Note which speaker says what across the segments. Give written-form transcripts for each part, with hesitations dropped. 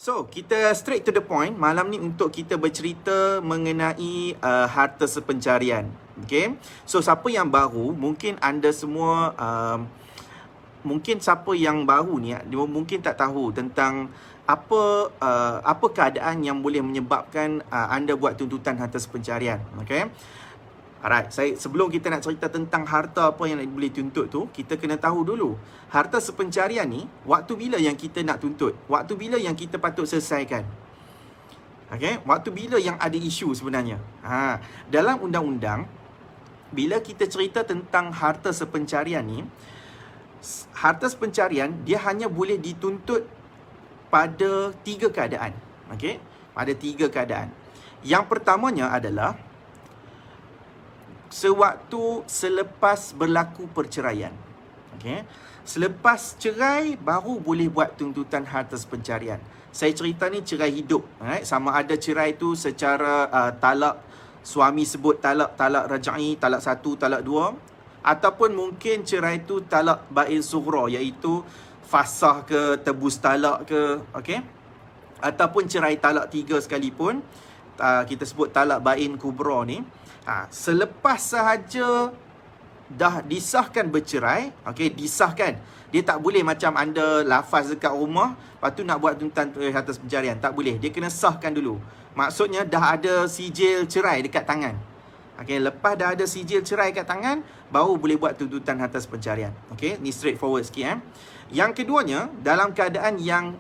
Speaker 1: So, kita straight to the point malam ni untuk kita bercerita mengenai harta sepencarian. Okay? So, siapa yang baru, mungkin anda semua, mungkin siapa yang baru ni, dia mungkin tak tahu tentang apa keadaan yang boleh menyebabkan anda buat tuntutan harta sepencarian. Okay? Alright, sebelum kita nak cerita tentang harta apa yang boleh tuntut tu, kita kena tahu dulu harta sepencarian ni, waktu bila yang kita nak tuntut? Waktu bila yang kita patut selesaikan? Okay, waktu bila yang ada isu sebenarnya? Dalam undang-undang, bila kita cerita tentang harta sepencarian ni, harta sepencarian dia hanya boleh dituntut pada 3 keadaan. Okay, pada 3 keadaan. Yang pertamanya adalah selepas berlaku perceraian. Okay? Selepas cerai, baru boleh buat tuntutan harta sepencarian. Saya cerita ni cerai hidup. Right? Sama ada cerai tu secara talak, suami sebut talak raj'i, talak 1, talak 2. Ataupun mungkin cerai tu talak ba'in sughra, iaitu fasah ke, tebus talak ke. Okay? Ataupun cerai talak 3 sekalipun, kita sebut talak ba'in kubra ni. Selepas sahaja dah disahkan bercerai, okey, disahkan. Dia tak boleh macam anda lafaz dekat rumah, lepas tu nak buat tuntutan harta pencarian. Tak boleh. Dia kena sahkan dulu. Maksudnya dah ada sijil cerai dekat tangan. Okey, lepas dah ada sijil cerai dekat tangan, baru boleh buat tuntutan harta pencarian. Okey, ni straightforward sikit. Yang keduanya, dalam keadaan yang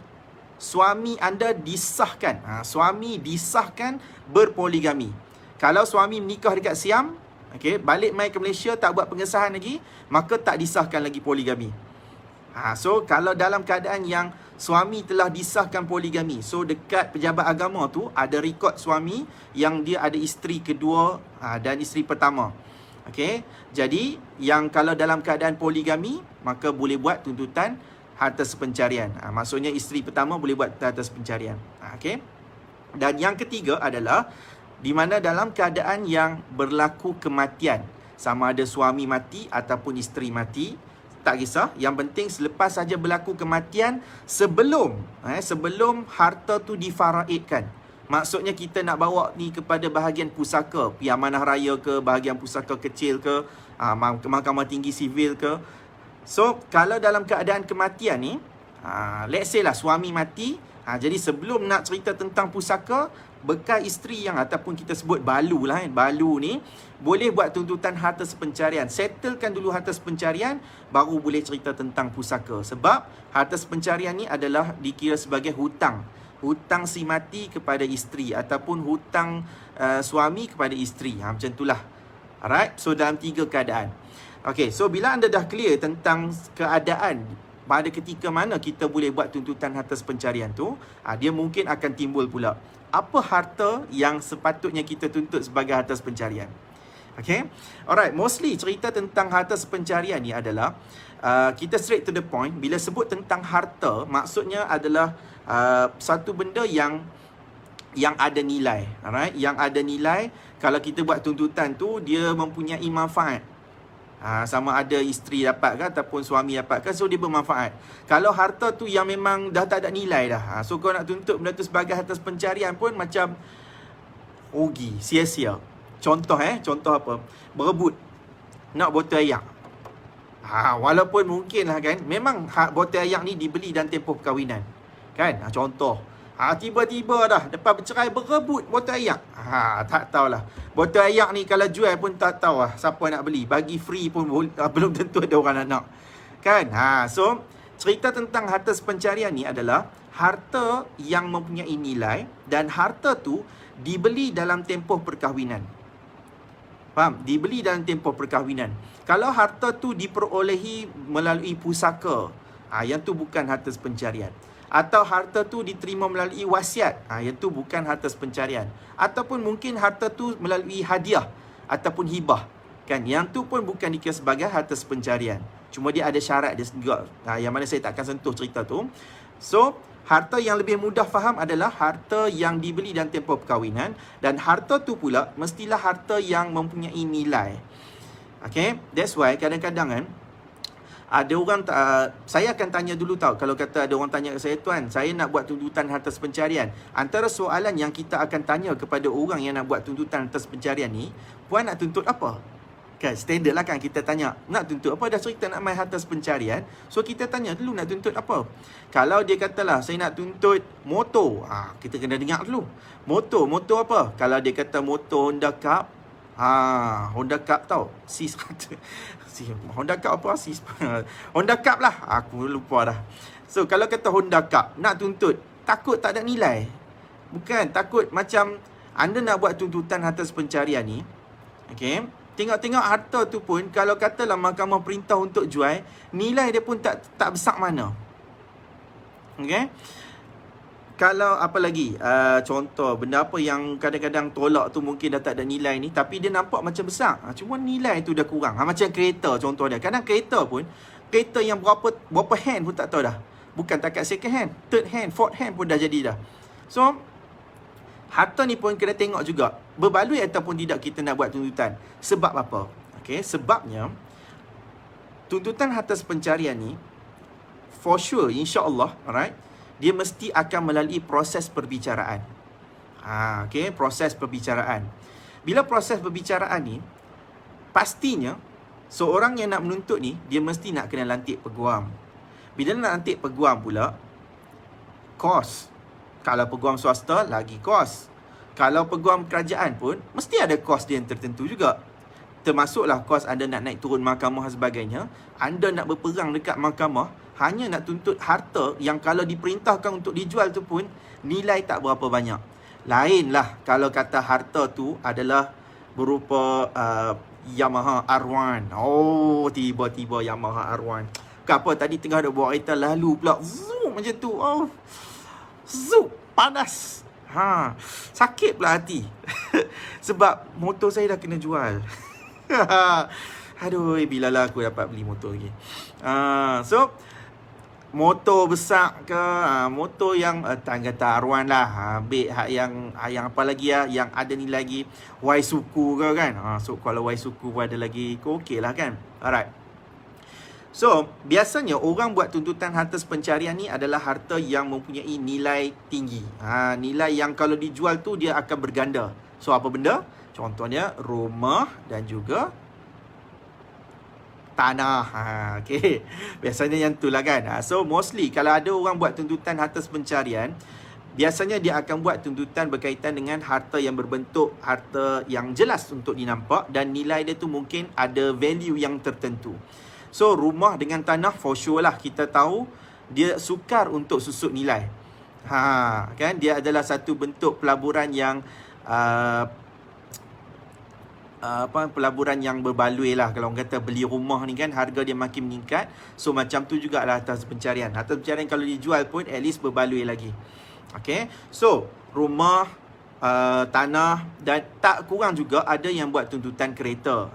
Speaker 1: suami anda disahkan. Suami disahkan berpoligami. Kalau suami menikah dekat Siam, okay, balik mai ke Malaysia tak buat pengesahan lagi, maka tak disahkan lagi poligami. So, kalau dalam keadaan yang suami telah disahkan poligami, so dekat pejabat agama tu ada rekod suami yang dia ada isteri kedua dan isteri pertama. Okay, jadi yang kalau dalam keadaan poligami, maka boleh buat tuntutan harta sepencarian. Maksudnya isteri pertama boleh buat harta sepencarian. Okay. Dan yang ketiga adalah di mana dalam keadaan yang berlaku kematian, sama ada suami mati ataupun isteri mati, tak kisah. Yang penting selepas saja berlaku kematian, sebelum harta tu difaraidkan. Maksudnya kita nak bawa ni kepada bahagian pusaka, pi amanah raya ke, bahagian pusaka kecil ke, mahkamah tinggi sivil ke. So, kalau dalam keadaan kematian ni, let's say lah suami mati, jadi sebelum nak cerita tentang pusaka, bekal isteri yang ataupun kita sebut balu lah, balu ni boleh buat tuntutan harta sepencarian. Settlekan dulu harta sepencarian, baru boleh cerita tentang pusaka. Sebab harta sepencarian ni adalah dikira sebagai hutang. Hutang si mati kepada isteri ataupun hutang suami kepada isteri. Macam itulah. Alright, so dalam 3 keadaan. Okay, so bila anda dah clear tentang keadaan pada ketika mana kita boleh buat tuntutan harta sepencarian tu, dia mungkin akan timbul pula, apa harta yang sepatutnya kita tuntut sebagai harta sepencarian. Okay, alright, mostly cerita tentang harta sepencarian ni adalah kita straight to the point. Bila sebut tentang harta, maksudnya adalah satu benda yang ada nilai. Alright, yang ada nilai. Kalau kita buat tuntutan tu, dia mempunyai manfaat. Sama ada isteri dapat ke ataupun suami dapat ke, so dia bermanfaat. Kalau harta tu yang memang dah tak ada nilai dah, so kau nak tuntut benda tu sebagai harta pencarian pun macam rugi, sia-sia. Contoh apa? Berebut nak botol ayak. Walaupun mungkin lah kan, memang botol ayak ni dibeli dalam tempoh perkahwinan. Kan? Contoh. Tiba-tiba dah lepas bercerai berebut botol ayak. Tak tahulah. Botol ayak ni kalau jual pun tak tahu lah siapa nak beli. Bagi free pun belum tentu ada orang nak. Kan? So cerita tentang harta sepencarian ni adalah harta yang mempunyai nilai dan harta tu dibeli dalam tempoh perkahwinan. Faham? Dibeli dalam tempoh perkahwinan. Kalau harta tu diperolehi melalui pusaka, yang tu bukan harta sepencarian. Atau harta tu diterima melalui wasiat, yang tu bukan harta sepencarian. Ataupun mungkin harta tu melalui hadiah ataupun hibah, kan, yang tu pun bukan dikira sebagai harta sepencarian. Cuma dia ada syarat dia juga, yang mana saya tak akan sentuh cerita tu. So, harta yang lebih mudah faham adalah harta yang dibeli dalam tempoh perkahwinan, dan harta tu pula mestilah harta yang mempunyai nilai. Okay, that's why kadang-kadang kan Ada orang saya akan tanya dulu tau. Kalau kata ada orang tanya ke saya, tuan, saya nak buat tuntutan hartas pencarian. Antara soalan yang kita akan tanya kepada orang yang nak buat tuntutan hartas pencarian ni, puan nak tuntut apa? Kan standard lah kan kita tanya, nak tuntut apa? Dah cerita nak main hartas pencarian, so kita tanya dulu nak tuntut apa. Kalau dia katalah saya nak tuntut motor, kita kena dengar dulu. Motor apa? Kalau dia kata motor Honda Cup, Honda Cup tau, sis kata Honda Cup apa sis? Honda Cup lah, aku lupa dah. So kalau kata Honda Cup nak tuntut, takut tak ada nilai? Bukan, takut macam anda nak buat tuntutan hartas pencarian ni, okay, tengok-tengok harta tu pun, kalau katalah mahkamah perintah untuk jual, nilai dia pun tak besar mana. Okay. Kalau apa lagi, contoh benda apa yang kadang-kadang tolak tu mungkin dah tak ada nilai ni, tapi dia nampak macam besar, cuma nilai tu dah kurang. Macam kereta contoh dia. Kadang kereta yang berapa hand pun tak tahu dah. Bukan takat second hand, third hand, fourth hand pun dah jadi dah. So harta ni pun kena tengok juga, berbaloi ataupun tidak kita nak buat tuntutan. Sebab apa? Okay, sebabnya tuntutan hartas pencarian ni, for sure, insya-Allah, alright, dia mesti akan melalui proses perbicaraan. Okay, proses perbicaraan. Bila proses perbicaraan ni, pastinya seorang yang nak menuntut ni, dia mesti nak kena lantik peguam. Bila nak lantik peguam pula, kos. Kalau peguam swasta, lagi kos. Kalau peguam kerajaan pun, mesti ada kos dia yang tertentu juga. Termasuklah kos anda nak naik turun mahkamah dan sebagainya. Anda nak berperang dekat mahkamah, hanya nak tuntut harta yang kalau diperintahkan untuk dijual tu pun, nilai tak berapa banyak. Lainlah kalau kata harta tu adalah berupa Yamaha R1. Oh, tiba-tiba Yamaha R1. Kenapa tadi tengah ada buat kereta lalu pula, zoom macam tu. Oh, zup, panas. Sakit pula hati. Sebab motor saya dah kena jual. Aduh, bilalah aku dapat beli motor lagi. So, motor besar ke, motor yang kata R1 lah. Ambil yang apa lagi ya, yang ada ni lagi Y-Suku ke kan. So, kalau Y-Suku pun ada lagi, okey lah kan. Alright. So, biasanya orang buat tuntutan hartas pencarian ni adalah harta yang mempunyai nilai tinggi. Nilai yang kalau dijual tu dia akan berganda. So, apa benda? Contohnya rumah dan juga tanah. Okay. Biasanya yang tu lah kan. So, mostly kalau ada orang buat tuntutan hartas pencarian, biasanya dia akan buat tuntutan berkaitan dengan harta yang berbentuk, harta yang jelas untuk dinampak, dan nilai dia tu mungkin ada value yang tertentu. So, rumah dengan tanah for sure lah kita tahu dia sukar untuk susut nilai. Kan dia adalah satu bentuk pelaburan yang pelaburan yang berbaloi lah. Kalau orang kata beli rumah ni kan, harga dia makin meningkat. So, macam tu jugalah hartas pencarian. Hartas pencarian kalau dijual pun at least berbaloi lagi. Okay. So, rumah, tanah, dan tak kurang juga ada yang buat tuntutan kereta.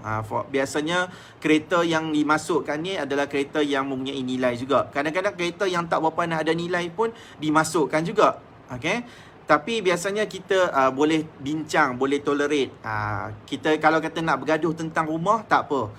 Speaker 1: Biasanya kereta yang dimasukkan ni adalah kereta yang mempunyai nilai juga. Kadang-kadang kereta yang tak berapa nak ada nilai pun dimasukkan juga. Okay. Tapi biasanya kita boleh bincang, boleh tolerate. Kita kalau kata nak bergaduh tentang rumah, tak apa.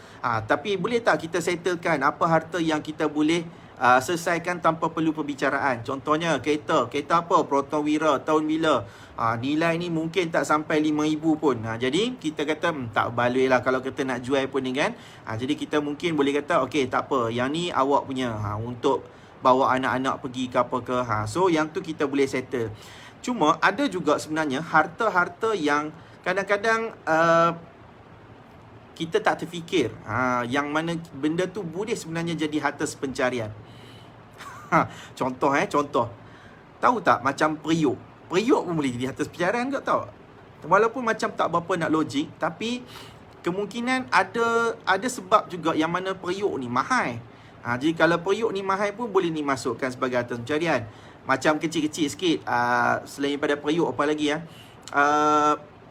Speaker 1: Tapi boleh tak kita settlekan apa harta yang kita boleh selesaikan tanpa perlu perbicaraan. Contohnya kereta apa? Proton Wira tahun bila? Nilai ni mungkin tak sampai 5,000 pun. Jadi kita kata tak baloi lah kalau kita nak jual pun ni kan. Jadi kita mungkin boleh kata okey tak apa, yang ni awak punya, untuk bawa anak-anak pergi ke apa ke. So yang tu kita boleh settle. Cuma ada juga sebenarnya harta-harta yang kadang-kadang kita tak terfikir, yang mana benda tu boleh sebenarnya jadi hartas pencarian. Contoh. Tahu tak macam periuk pun boleh jadi hartas pencarian ke tau. Walaupun macam tak berapa nak logik, tapi kemungkinan ada sebab juga yang mana periuk ni mahal. Jadi kalau periuk ni mahal pun boleh dimasukkan sebagai hartas pencarian. Macam kecil-kecil sikit, selain daripada periuk apa lagi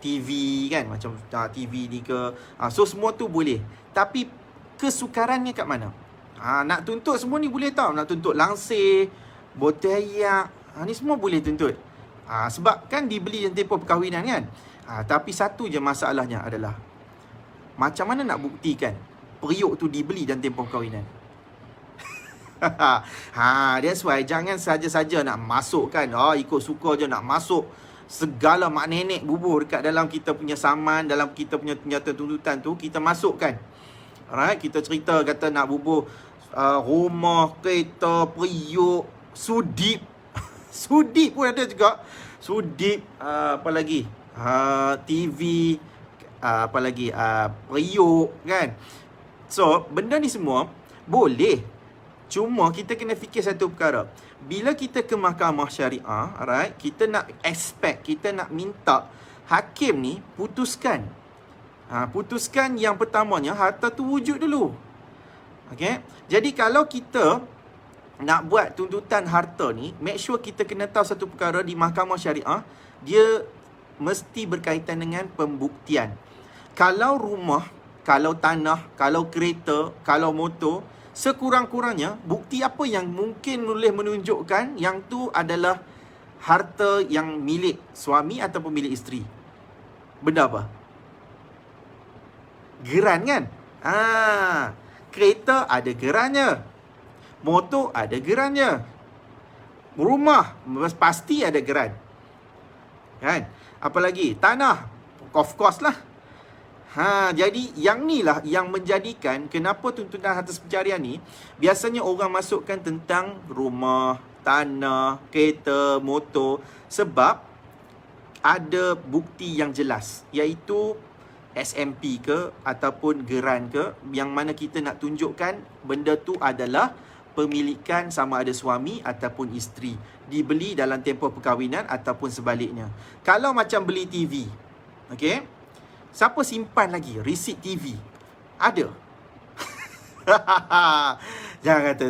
Speaker 1: TV kan, macam TV ni ke. So semua tu boleh. Tapi kesukarannya kat mana? Nak tuntut semua ni boleh tau. Nak tuntut langsir, botol ayak, ni semua boleh tuntut. Sebab kan dibeli dalam tempoh perkahwinan kan. Tapi satu je masalahnya adalah macam mana nak buktikan periuk tu dibeli dalam tempoh perkahwinan. That's why jangan saja-saja nak masukkan, ikut suka je nak masuk segala mak nenek bubuh dekat dalam kita punya saman, dalam kita punya nyata tuntutan tu, kita masukkan. Alright, kita cerita kata nak bubuh rumah, kereta, periuk, sudip. Sudip pun ada juga. Sudip, apa lagi? TV, apa lagi? Periuk, kan? So, benda ni semua boleh. Cuma kita kena fikir satu perkara. Bila kita ke mahkamah syariah, alright, kita nak expect, kita nak minta hakim ni putuskan. Putuskan yang pertamanya, harta tu wujud dulu. Okay? Jadi kalau kita nak buat tuntutan harta ni, make sure kita kena tahu satu perkara di mahkamah syariah, dia mesti berkaitan dengan pembuktian. Kalau rumah, kalau tanah, kalau kereta, kalau motor, sekurang-kurangnya bukti apa yang mungkin boleh menunjukkan yang tu adalah harta yang milik suami ataupun milik isteri? Benda apa? Geran kan? Kereta ada gerannya. Motor ada gerannya. Rumah pasti ada geran. Kan? Apa lagi? Tanah. Of course lah. Jadi yang ni lah yang menjadikan kenapa tuntutan harta pencarian ni biasanya orang masukkan tentang rumah, tanah, kereta, motor, sebab ada bukti yang jelas, iaitu SMP ke ataupun geran ke, yang mana kita nak tunjukkan benda tu adalah pemilikan sama ada suami ataupun isteri, dibeli dalam tempoh perkahwinan ataupun sebaliknya. Kalau macam beli TV, okey, siapa simpan lagi resit TV? Ada. Jangan kata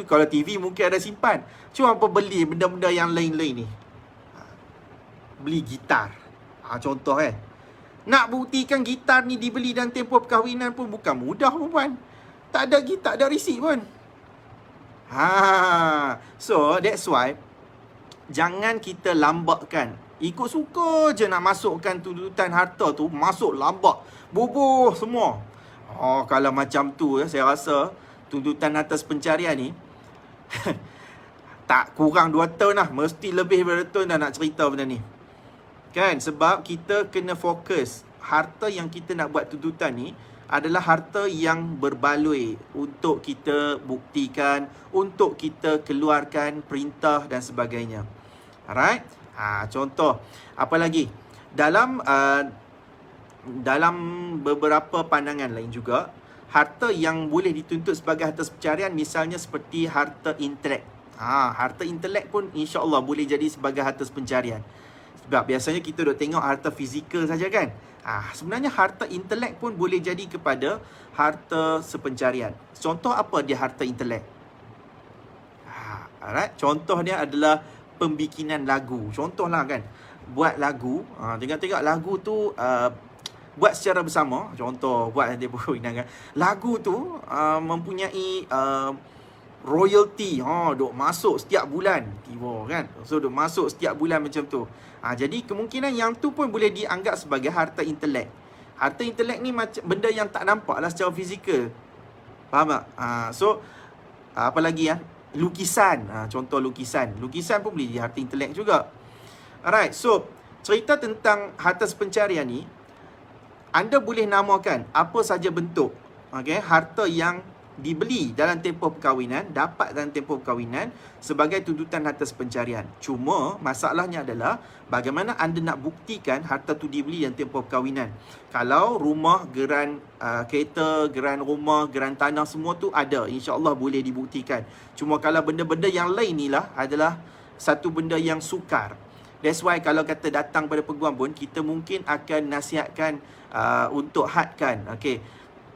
Speaker 1: kalau TV mungkin ada simpan. Cuma apa beli benda-benda yang lain-lain ni. Beli gitar. Contoh nak buktikan gitar ni dibeli dalam tempoh perkahwinan pun bukan mudah pun, puan. Tak ada gitar, tak ada resit pun. So that's why jangan kita lambatkan. Ikut suka je nak masukkan tuntutan harta tu, masuk lambat, bubuh semua. Kalau macam tu, saya rasa tuntutan atas pencarian ni tak kurang 2 tahun lah. Mesti lebih daripada 2 tahun dah nak cerita benda ni. Kan? Sebab kita kena fokus. Harta yang kita nak buat tuntutan ni adalah harta yang berbaloi untuk kita buktikan, untuk kita keluarkan perintah dan sebagainya. Alright? Contoh, apa lagi? Dalam beberapa pandangan lain juga, harta yang boleh dituntut sebagai harta pencarian misalnya seperti harta intelek. Harta intelek pun insya-Allah boleh jadi sebagai harta pencarian. Sebab biasanya kita duk tengok harta fizikal saja kan. Sebenarnya harta intelek pun boleh jadi kepada harta sepencarian. Contoh apa dia harta intelek? Alright, contoh dia adalah pembikinan lagu. Contohlah kan, buat lagu, tengok-tengok lagu tu buat secara bersama. Contoh buat nanti perkahwinan kan. Lagu tu mempunyai royalty, duk masuk setiap bulan tiba kan. So duk masuk setiap bulan macam tu. Jadi kemungkinan yang tu pun boleh dianggap sebagai harta intelek. Harta intelek ni macam benda yang tak nampak lah secara fizikal. Faham tak? So apa lagi lukisan. Contoh lukisan. Lukisan pun boleh jadi harta intelek juga. Alright, so cerita tentang harta pencarian ni, anda boleh namakan apa saja bentuk harta yang dibeli dalam tempoh perkahwinan, dapat dalam tempoh perkahwinan sebagai tuntutan harta pencarian. Cuma masalahnya adalah bagaimana anda nak buktikan harta tu dibeli dalam tempoh perkahwinan. Kalau rumah, geran kereta, geran rumah, geran tanah semua tu ada, insya-Allah boleh dibuktikan. Cuma kalau benda-benda yang lain ni lah adalah satu benda yang sukar. That's why kalau kata datang pada peguam pun, kita mungkin akan nasihatkan untuk hadkan.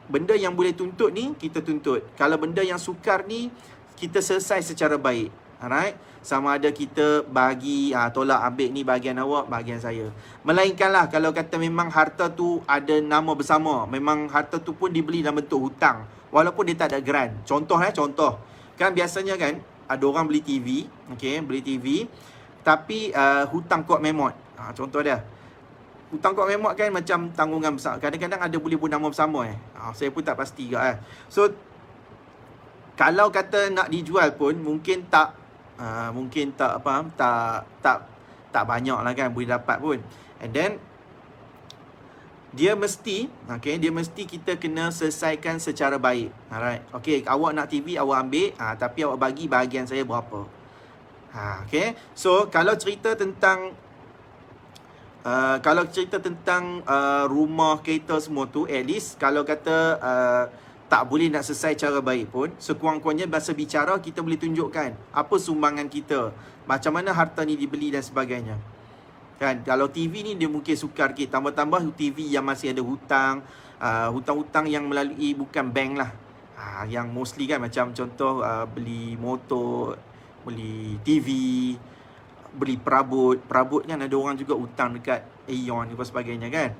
Speaker 1: Benda yang boleh tuntut ni, kita tuntut. Kalau benda yang sukar ni, kita selesai secara baik. Alright? Sama ada kita bagi, tolak ambil ni bahagian awak, bahagian saya. Melainkanlah kalau kata memang harta tu ada nama bersama, memang harta tu pun dibeli dalam bentuk hutang, walaupun dia tak ada geran. Contoh. Kan biasanya kan, ada orang beli TV, beli TV, tapi hutang kod memot. Contoh dia. Hutang kod memot kan macam tanggungan besar. Kadang-kadang ada boleh pun nama bersama. Saya pun tak pasti juga. So Kalau kata nak dijual pun mungkin tak tak banyak lah kan boleh dapat pun. And then dia mesti kita kena selesaikan secara baik. Alright. Okey, awak nak TV awak ambil, tapi awak bagi bahagian saya berapa. Okey. So kalau cerita tentang rumah kereta semua tu, at least kalau kata tak boleh nak selesai cara baik pun, sekurang-kurangnya bahasa bicara kita boleh tunjukkan apa sumbangan kita, macam mana harta ni dibeli dan sebagainya. Kan, kalau TV ni dia mungkin sukar sikit, tambah-tambah TV yang masih ada hutang, hutang-hutang yang melalui bukan bank lah, yang mostly kan macam contoh beli motor, beli TV, beli perabot kan ada orang juga hutang dekat Aeon dan sebagainya kan.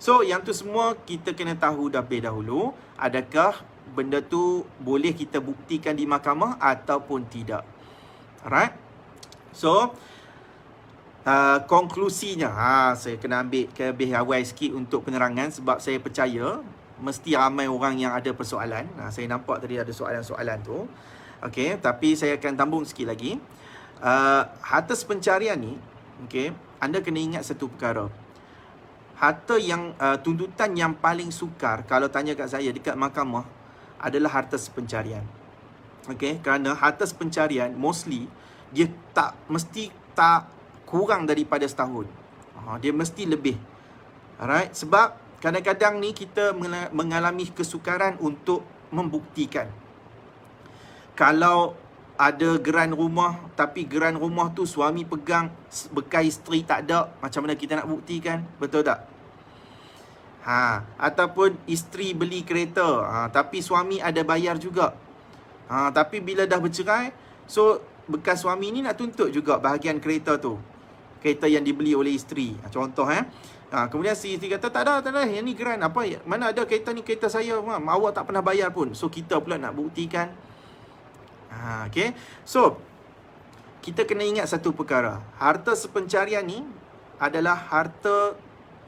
Speaker 1: So yang tu semua kita kena tahu lebih dahulu, adakah benda tu boleh kita buktikan di mahkamah ataupun tidak. Alright. So konklusinya, saya kena ambil lebih awal sikit untuk penerangan sebab saya percaya mesti ramai orang yang ada persoalan. Saya nampak tadi ada soalan-soalan tu. Okey, tapi saya akan tambung sikit lagi. Harta pencarian ni, okey, anda kena ingat satu perkara. Harta yang tuntutan yang paling sukar kalau tanya kat saya dekat mahkamah adalah harta pencarian. Okey, kerana harta pencarian mostly dia mesti tak kurang daripada setahun. Dia mesti lebih. Alright, sebab kadang-kadang ni kita mengalami kesukaran untuk membuktikan. Kalau ada geran rumah tapi geran rumah tu suami pegang, bekas isteri tak ada, macam mana kita nak buktikan? Betul tak? Ataupun isteri beli kereta, tapi suami ada bayar juga. Tapi bila dah bercerai, so bekas suami ni nak tuntut juga bahagian kereta tu, kereta yang dibeli oleh isteri. Contoh kemudian si isteri kata tak ada, yang ni geran apa, mana ada kereta ni kereta saya, awak tak pernah bayar pun. So kita pula nak buktikan. Okay. So kita kena ingat satu perkara, harta sepencarian ni adalah harta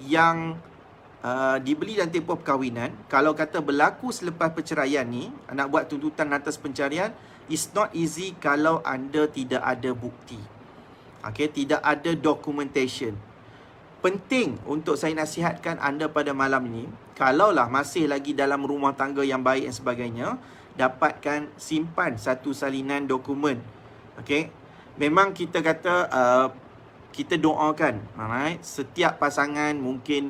Speaker 1: yang dibeli dan tempoh perkahwinan. Kalau kata berlaku selepas perceraian ni, nak buat tuntutan atas pencarian, it's not easy kalau anda tidak ada bukti. Okay, tidak ada documentation. Penting untuk saya nasihatkan anda pada malam ni, kalaulah masih lagi dalam rumah tangga yang baik dan sebagainya, dapatkan simpan satu salinan dokumen. Okay, memang kita kata kita doakan, alright, setiap pasangan mungkin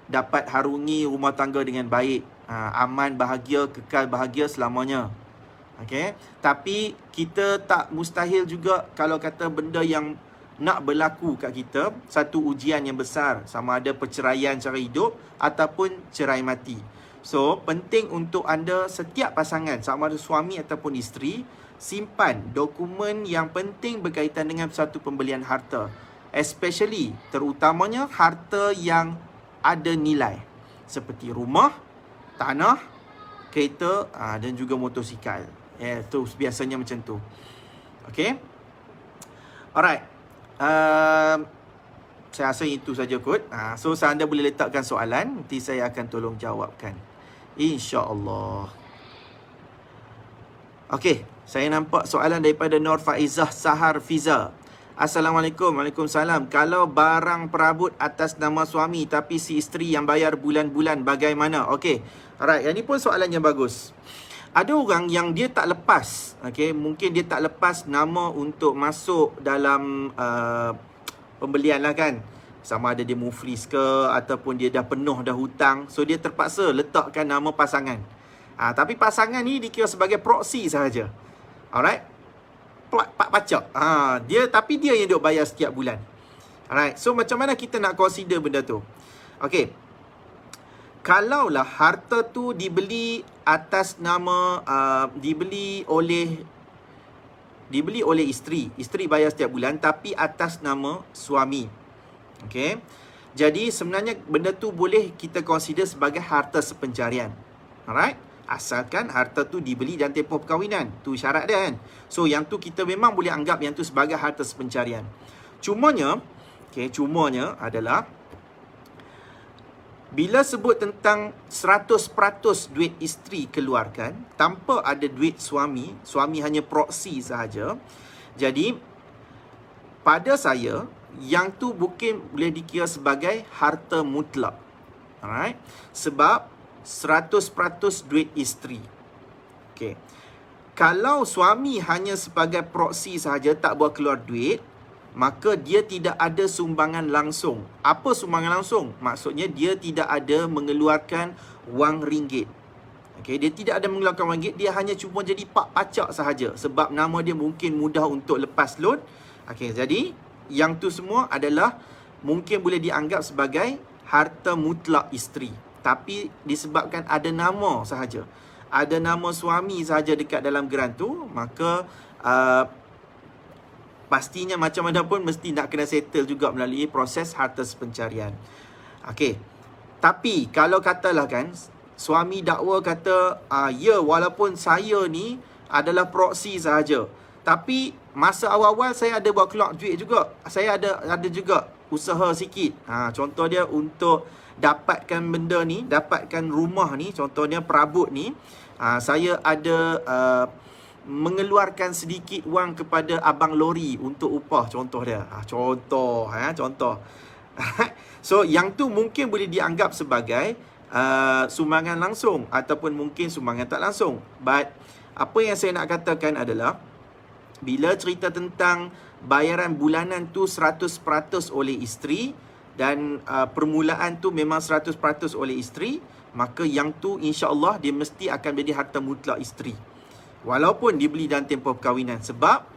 Speaker 1: dapat harungi rumah tangga dengan baik, aman, bahagia, kekal bahagia selamanya. Okay, tapi kita tak mustahil juga kalau kata benda yang nak berlaku kat kita, satu ujian yang besar, sama ada perceraian cara hidup ataupun cerai mati. So penting untuk anda, setiap pasangan, sama ada suami ataupun isteri, simpan dokumen yang penting berkaitan dengan satu pembelian harta, especially terutamanya harta yang ada nilai seperti rumah, tanah, kereta dan juga motosikal. Itu biasanya macam tu. Okay. Alright. Saya rasa itu saja kot. So anda boleh letakkan soalan, nanti saya akan tolong jawabkan, InsyaAllah. Okay, saya nampak soalan daripada Nur Faizah Sahar Fiza. Assalamualaikum. Waalaikumsalam. Kalau barang perabot atas nama suami tapi si isteri yang bayar bulan-bulan, bagaimana? Okey. Alright, yang ni pun soalan yang bagus. Ada orang yang dia tak lepas, okey, mungkin dia tak lepas nama untuk masuk dalam pembelian lah kan. Sama ada dia muflis ke ataupun dia dah penuh dah hutang, so dia terpaksa letakkan nama pasangan. Tapi pasangan ni dikira sebagai proksi sahaja. Alright. Pak pacak. Tapi dia yang duk bayar setiap bulan. Alright. So macam mana kita nak consider benda tu? Okey. Kalaulah harta tu dibeli atas nama dibeli oleh isteri. Isteri bayar setiap bulan tapi atas nama suami. Okey. Jadi sebenarnya benda tu boleh kita consider sebagai harta sepencarian. Alright. Asalkan harta tu dibeli dan tempoh perkahwinan. Tu syarat dia kan. So yang tu kita memang boleh anggap yang tu sebagai harta sepencarian. Cumanya adalah Bila sebut tentang 100% duit isteri keluarkan tanpa ada duit suami, suami hanya proksi sahaja. Jadi pada saya, yang tu mungkin boleh dikira sebagai harta mutlak. Alright? Sebab 100% duit isteri. Okay. Kalau suami hanya sebagai proksi sahaja, tak buat keluar duit, maka dia tidak ada sumbangan langsung. Apa sumbangan langsung? Maksudnya dia tidak ada mengeluarkan wang ringgit. Okay, dia tidak ada mengeluarkan wang ringgit, dia hanya cuma jadi pak pacak sahaja. Sebab nama dia mungkin mudah untuk lepas loan. Okay, jadi yang tu semua adalah mungkin boleh dianggap sebagai harta mutlak isteri. Tapi disebabkan ada nama sahaja, ada nama suami sahaja dekat dalam geran tu, maka pastinya macam mana pun mesti nak kena settle juga melalui proses harta pencarian. Okey. Tapi kalau katalah kan, suami dakwa kata, ya walaupun saya ni adalah proksi sahaja, tapi masa awal-awal saya ada buat keluar duit juga. Saya ada juga usaha sikit. Contoh dia untuk dapatkan benda ni, dapatkan rumah ni, contohnya perabot ni, saya ada mengeluarkan sedikit wang kepada abang lori untuk upah, contoh dia. Contoh. So yang tu mungkin boleh dianggap sebagai sumbangan langsung ataupun mungkin sumbangan tak langsung. But apa yang saya nak katakan adalah, bila cerita tentang bayaran bulanan tu 100% oleh isteri dan permulaan tu memang 100% oleh isteri, maka yang tu insya-Allah dia mesti akan menjadi harta mutlak isteri. Walaupun dibeli dalam tempoh perkahwinan, sebab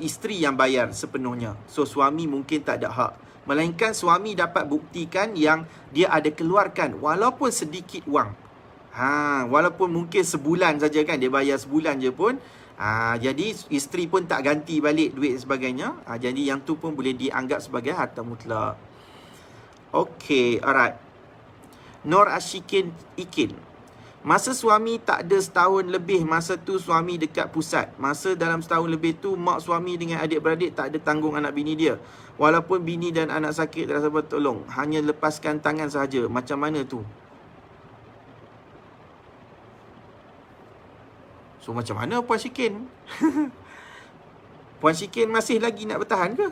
Speaker 1: isteri yang bayar sepenuhnya. So suami mungkin tak ada hak. Melainkan suami dapat buktikan yang dia ada keluarkan walaupun sedikit wang. Walaupun mungkin sebulan saja kan, dia bayar sebulan je pun. Jadi isteri pun tak ganti balik duit sebagainya. Jadi yang tu pun boleh dianggap sebagai harta mutlak. Okay, alright. Nur Ashikin Ikin. Masa suami tak ada setahun lebih, masa tu suami dekat pusat. Masa dalam setahun lebih tu, mak suami dengan adik-beradik tak ada tanggung anak bini dia. Walaupun bini dan anak sakit tak rasa bertolong, hanya lepaskan tangan sahaja. Macam mana tu? So macam mana Puan Syikin? Puan Syikin masih lagi nak bertahan ke?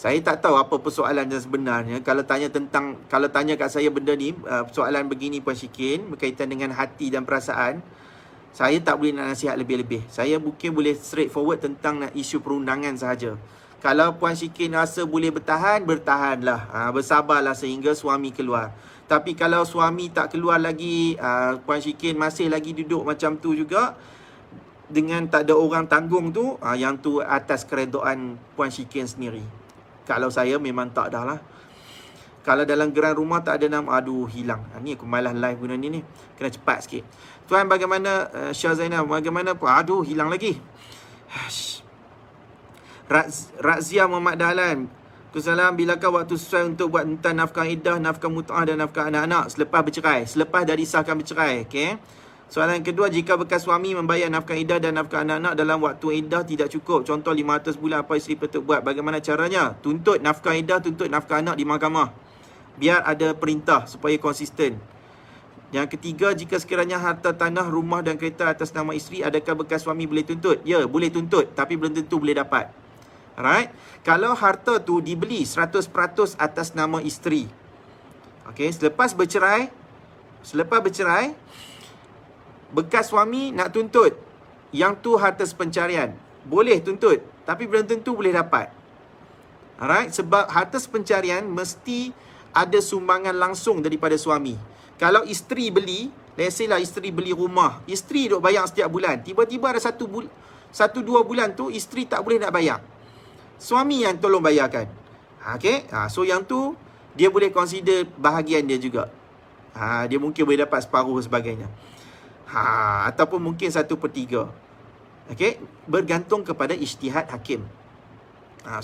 Speaker 1: Saya tak tahu apa persoalan yang sebenarnya. Kalau tanya kat saya benda ni, soalan begini Puan Syikin, berkaitan dengan hati dan perasaan, saya tak boleh nak nasihat lebih-lebih. Saya mungkin boleh straightforward tentang isu perundangan sahaja. Kalau Puan Syikin rasa boleh bertahan, bertahanlah. Bersabarlah sehingga suami keluar. Tapi kalau suami tak keluar lagi, Puan Syikin masih lagi duduk macam tu juga, dengan tak ada orang tanggung tu, yang tu atas keredoan Puan Syikin sendiri. Kalau saya memang tak dah lah. Kalau dalam geran rumah tak ada nama, aduh hilang. Ni aku malas live guna ni. Kena cepat sikit. Tuan bagaimana Syah Zainal? Bagaimana? Aduh hilang lagi. Razia Muhammad Dahlan. Assalamualaikum. Bilakah waktu sesuai untuk buat tentang nafkah iddah, nafkah mut'ah dan nafkah anak-anak selepas bercerai? Selepas dah disahkan bercerai. Okay. Soalan kedua, jika bekas suami membayar nafkah iddah dan nafkah anak-anak dalam waktu iddah tidak cukup, contoh 500 bulan, apa isteri patut buat? Bagaimana caranya? Tuntut nafkah iddah, tuntut nafkah anak di mahkamah. Biar ada perintah supaya konsisten. Yang ketiga, jika sekiranya harta tanah, rumah dan kereta atas nama isteri, adakah bekas suami boleh tuntut? Ya, boleh tuntut, tapi belum tentu boleh dapat. Alright? Kalau harta tu dibeli 100% atas nama isteri. Okay, selepas bercerai, bekas suami nak tuntut, yang tu harta pencarian, boleh tuntut, tapi belum tentu boleh dapat. Alright, sebab harta pencarian mesti ada sumbangan langsung daripada suami. Kalau isteri beli, let's say lah isteri beli rumah, isteri duk bayar setiap bulan, tiba-tiba ada 1-2 bulan tu isteri tak boleh nak bayar, suami yang tolong bayarkan. Okay, so yang tu dia boleh consider bahagian dia juga. Dia mungkin boleh dapat separuh sebagainya. Ataupun mungkin 1/3. Okay, bergantung kepada ijtihad hakim.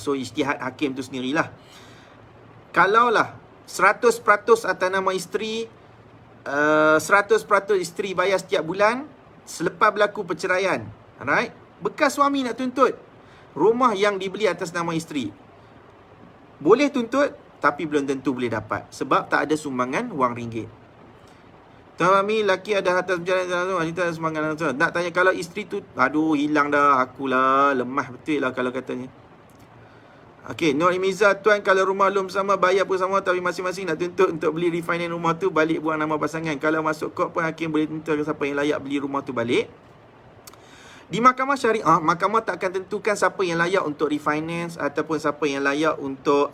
Speaker 1: So ijtihad hakim tu sendirilah. Kalaulah 100% atas nama isteri, 100% isteri bayar setiap bulan selepas berlaku perceraian, alright, bekas suami nak tuntut rumah yang dibeli atas nama isteri, Boleh tuntut, tapi belum tentu boleh dapat. Sebab tak ada sumbangan wang ringgit. Tuan Mami, laki ada harta pencarian, wanita ada sumbangan. Nak tanya kalau isteri tu, aduh hilang dah, akulah lemah betul lah kalau katanya. Okey, Nur Imiza, tuan kalau rumah loan bersama bayar pun sama tapi masing-masing nak tuntut untuk beli refinance rumah tu balik buang nama pasangan. Kalau masuk kod pun hakim boleh tuntut siapa yang layak beli rumah tu balik. Di mahkamah syariah, mahkamah tak akan tentukan siapa yang layak untuk refinance ataupun siapa yang layak untuk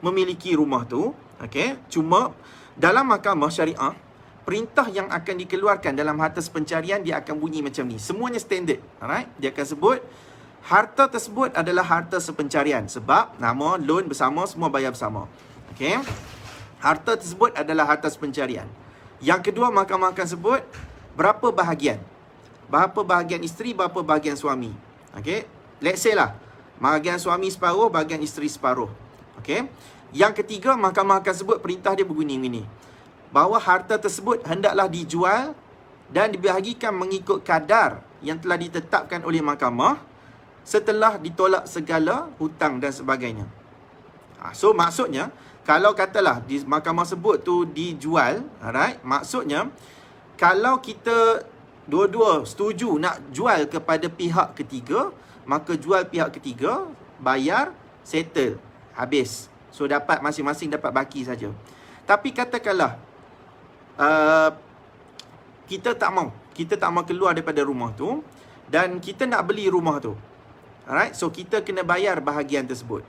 Speaker 1: memiliki rumah tu. Okey, cuma dalam mahkamah syariah, perintah yang akan dikeluarkan dalam harta pencarian dia akan bunyi macam ni. Semuanya standard. Alright? Dia akan sebut harta tersebut adalah harta sepencarian sebab nama loan bersama semua bayar bersama. Okey. Harta tersebut adalah harta sepencarian. Yang kedua, mahkamah akan sebut berapa bahagian. Berapa bahagian isteri, berapa bahagian suami. Okey. Let's say lah, bahagian suami separuh, bahagian isteri separuh. Okey. Yang ketiga, mahkamah akan sebut perintah dia berbunyi-bunyi. Bahawa harta tersebut hendaklah dijual dan dibahagikan mengikut kadar yang telah ditetapkan oleh mahkamah setelah ditolak segala hutang dan sebagainya. So maksudnya, kalau katalah di mahkamah sebut tu dijual, alright, maksudnya kalau kita dua-dua setuju nak jual kepada pihak ketiga, maka jual pihak ketiga, bayar, settle, habis. So dapat masing-masing dapat baki saja. Tapi katakanlah kita tak mau keluar daripada rumah tu dan kita nak beli rumah tu. Alright, so kita kena bayar bahagian tersebut.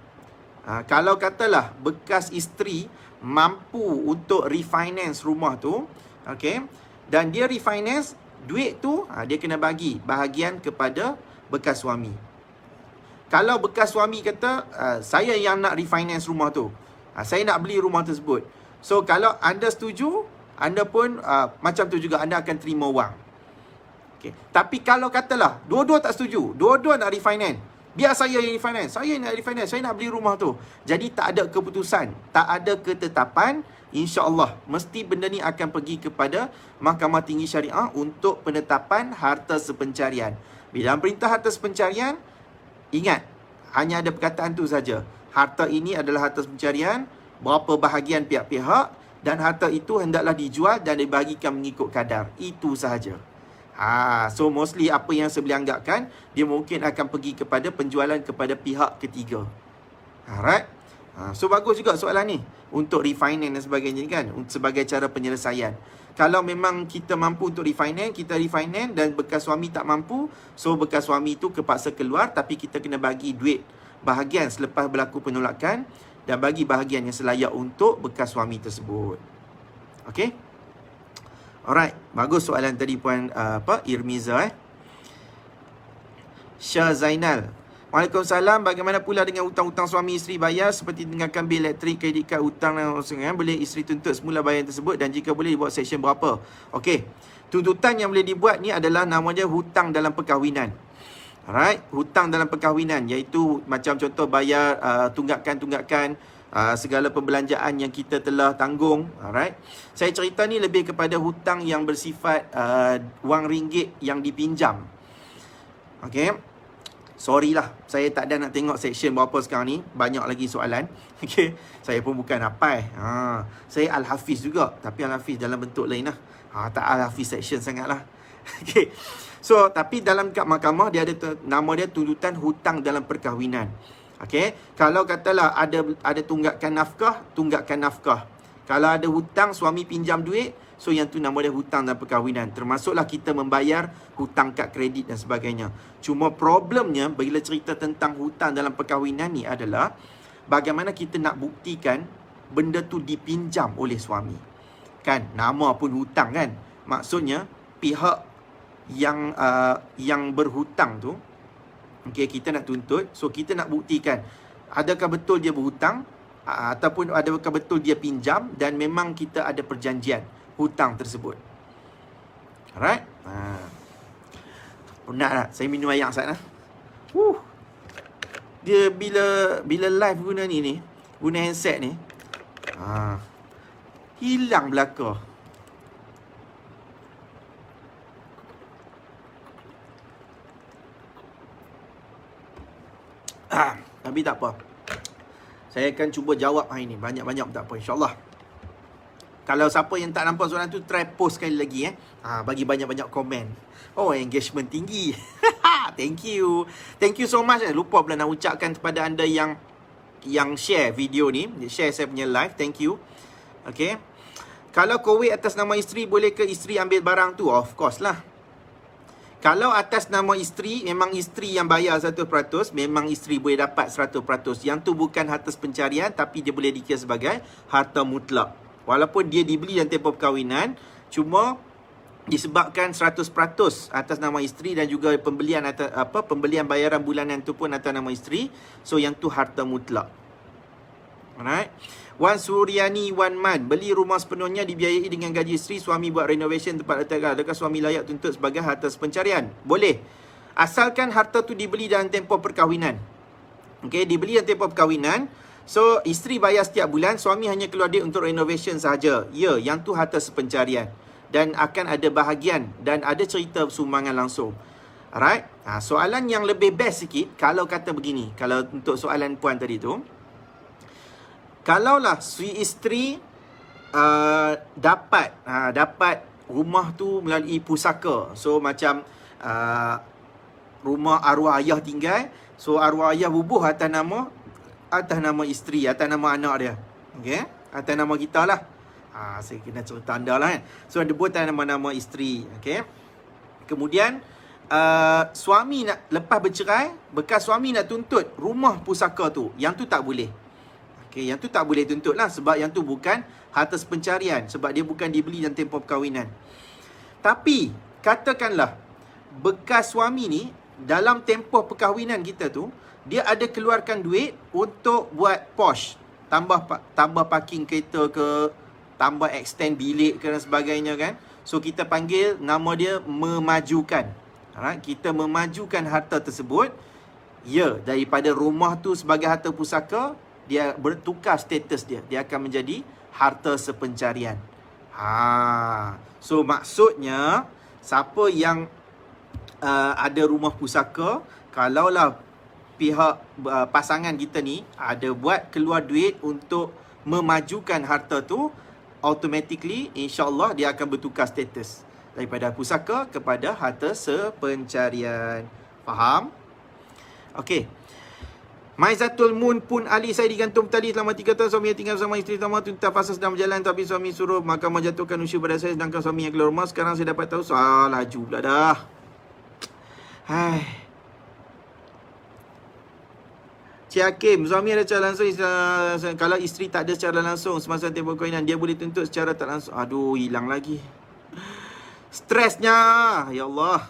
Speaker 1: Kalau katalah bekas isteri mampu untuk refinance rumah tu, okay, dan dia refinance, duit tu dia kena bagi bahagian kepada bekas suami. Kalau bekas suami kata, saya yang nak refinance rumah tu, saya nak beli rumah tersebut. So kalau anda setuju, anda pun macam tu juga, anda akan terima wang. Okay. Tapi kalau katalah dua-dua tak setuju, dua-dua nak refinance, biar saya yang refinance, saya nak refinance, saya nak beli rumah tu. Jadi tak ada keputusan, tak ada ketetapan, insya-Allah mesti benda ni akan pergi kepada Mahkamah Tinggi Syariah untuk penetapan harta sepencarian. Bila perintah harta sepencarian, ingat, hanya ada perkataan tu saja. Harta ini adalah harta sepencarian, berapa bahagian pihak-pihak, dan harta itu hendaklah dijual dan dibagikan mengikut kadar. Itu sahaja. So mostly apa yang saya boleh anggapkan, dia mungkin akan pergi kepada penjualan kepada pihak ketiga. Alright. So bagus juga soalan ni untuk refinance dan sebagainya kan, sebagai cara penyelesaian. Kalau memang kita mampu untuk refinance, kita refinance, dan bekas suami tak mampu, so bekas suami tu kepaksa keluar, tapi kita kena bagi duit bahagian selepas berlaku penolakan dan bagi bahagian yang selayak untuk bekas suami tersebut. Okey? Alright, bagus soalan tadi Puan Irmiza Syah Zainal. Waalaikumsalam. Bagaimana pula dengan hutang-hutang suami isteri bayar seperti tinggalkan bil elektrik, kredit kad, hutang dan sebagainya? Boleh isteri tuntut semula bayaran tersebut dan jika boleh dibuat seksyen berapa? Okey. Tuntutan yang boleh dibuat ni adalah namanya hutang dalam perkahwinan. Alright, hutang dalam perkahwinan iaitu macam contoh bayar tunggakan-tunggakan segala perbelanjaan yang kita telah tanggung. Alright. Saya cerita ni lebih kepada hutang yang bersifat wang ringgit yang dipinjam. Okey. Sorry lah, saya tak ada nak tengok section berapa sekarang ni. Banyak lagi soalan. Okey. Saya pun bukan hafal. Saya Al-Hafiz juga, tapi Al-Hafiz dalam bentuk lain lah. Tak Al-Hafiz section sangat lah. Okey. So, tapi dalam kad mahkamah dia ada nama dia tuntutan hutang dalam perkahwinan. Okey, kalau katalah ada tunggakan nafkah. Kalau ada hutang, suami pinjam duit, so yang tu nama dia hutang dalam perkahwinan. Termasuklah kita membayar hutang kad kredit dan sebagainya. Cuma problemnya bila cerita tentang hutang dalam perkahwinan ni adalah bagaimana kita nak buktikan benda tu dipinjam oleh suami. Kan, nama pun hutang kan. Maksudnya pihak yang berhutang tu, okey, kita nak tuntut, so kita nak buktikan adakah betul dia berhutang ataupun adakah betul dia pinjam dan memang kita ada perjanjian hutang tersebut. Alright. Penat tak? Saya minum air sekejap lah. Dia bila live guna ni guna handset ni, hilang belakang. Tapi tak apa. Saya akan cuba jawab hari ni. Banyak-banyak tak apa, insyaAllah. Kalau siapa yang tak nampak soalan tu, try post sekali lagi bagi banyak-banyak komen. Oh, engagement tinggi. Thank you. Thank you so much. Lupa pula nak ucapkan kepada anda yang share video ni, share saya punya live. Thank you. Okay. Kalau kowek atas nama isteri, boleh ke isteri ambil barang tu? Of course lah. Kalau atas nama isteri, memang isteri yang bayar 100%, memang isteri boleh dapat 100%. Yang tu bukan harta pencarian, tapi dia boleh dikira sebagai harta mutlak. Walaupun dia dibeli dalam tempoh perkahwinan, cuma disebabkan 100% atas nama isteri dan juga pembelian pembelian bayaran bulanan tu pun atas nama isteri. So yang tu harta mutlak. Alright. Wan Suryani Wan Man, beli rumah sepenuhnya dibiayai dengan gaji isteri, suami buat renovation tempat letak. Adakah suami layak tuntut sebagai harta pencarian? Boleh. Asalkan harta tu dibeli dalam tempoh perkahwinan. Okey, dibeli dalam tempoh perkahwinan. So, isteri bayar setiap bulan, suami hanya keluar duit untuk renovation sahaja. Ya, yang tu harta sepencarian. Dan akan ada bahagian dan ada cerita sumbangan langsung. Alright. Soalan yang lebih best sikit, kalau kata begini, kalau untuk soalan puan tadi tu, kalaulah si isteri dapat rumah tu melalui pusaka. So, macam rumah arwah ayah tinggal. So, arwah ayah bubuh atas nama isteri, atas nama anak dia. Okay? Atas nama kita lah. Saya kena cerita anda lah kan. So, dia buat atas nama isteri. Okay? Kemudian, suami nak, lepas bercerai, bekas suami nak tuntut rumah pusaka tu. Yang tu tak boleh. Okay, yang tu tak boleh tuntut lah. Sebab yang tu bukan harta pencarian. Sebab dia bukan dibeli dalam tempoh perkahwinan. Tapi, katakanlah, bekas suami ni, dalam tempoh perkahwinan kita tu, dia ada keluarkan duit untuk buat posh. Tambah parking kereta ke, tambah extend bilik ke dan sebagainya kan. So, kita panggil nama dia memajukan. Alright? Kita memajukan harta tersebut. Ya, daripada rumah tu sebagai harta pusaka, dia bertukar status dia. Dia akan menjadi harta sepencarian. So, maksudnya, siapa yang ada rumah pusaka, kalaulah pihak pasangan kita ni ada buat keluar duit untuk memajukan harta tu, automatically insya-Allah dia akan bertukar status daripada pusaka kepada harta sepencarian. Faham? Okey. Maizatul Mun pun Ali, saya digantung tali selama 3 tahun. Suami yang tinggal bersama isteri pertama tu, fasa sedang berjalan, tapi suami suruh mahkamah jatuhkan usia pada saya, sedangkan suami yang keluar rumah. Sekarang saya dapat tahu laju pula dah. Cik Hakim, suami ada secara langsung, kalau isteri tak ada secara langsung semasa tempoh perkahwinan, dia boleh tuntut secara tak langsung. Aduh, hilang lagi stresnya. Ya Allah.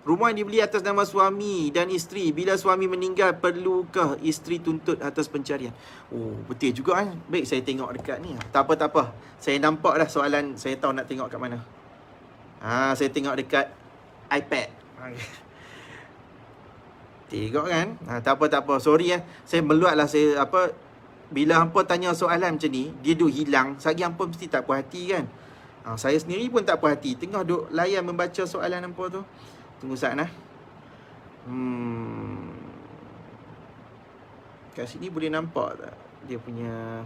Speaker 1: Rumah yang dibeli atas nama suami dan isteri, bila suami meninggal, perlukah isteri tuntut atas pencarian? Oh, betul juga kan. Baik, saya tengok dekat ni. Tak apa. Saya nampak dah soalan, saya tahu nak tengok kat mana. Saya tengok dekat iPad. Tengok kan. Tak apa. Sorry saya meluat lah. Bila hampa tanya soalan macam ni, dia duk hilang, sagi hampa mesti tak puas hati kan. Saya sendiri pun tak puas hati, tengah duk layan membaca soalan hampa tu. Tunggu saat kat sini boleh nampak tak dia punya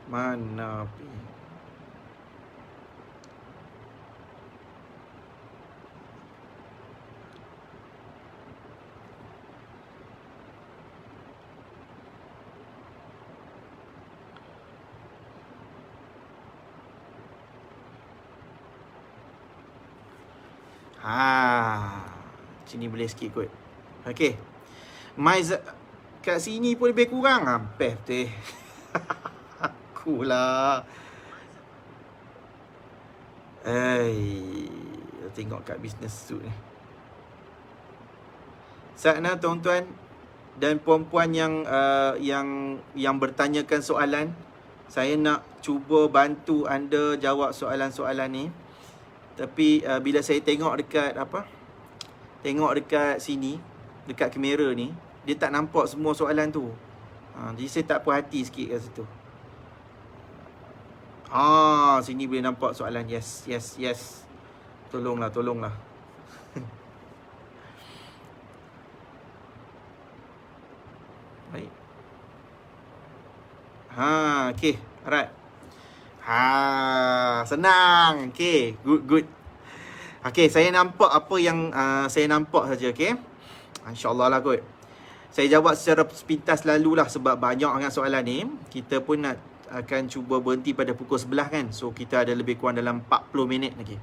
Speaker 1: mana sini boleh sikit kot. Okey. Kat sini pun lebih kurang. Hampir betul. Akulah. Tengok kat business suit ni. Sana tuan-tuan dan puan-puan yang bertanyakan soalan, saya nak cuba bantu anda jawab soalan-soalan ni. Tapi bila saya tengok dekat sini, dekat kamera ni, dia tak nampak semua soalan tu. Jadi saya tak puas hati sikit kat situ. Sini boleh nampak soalan. Yes. Tolonglah. Baik. Okay. Alright. Senang. Okay. Good. Okay, saya nampak apa yang saya nampak saja, okay. InsyaAllah lah kot. Saya jawab secara sepintas lalulah sebab banyak sangat soalan ni. Kita pun akan cuba berhenti pada pukul 11 kan. So, kita ada lebih kurang dalam 40 minit lagi.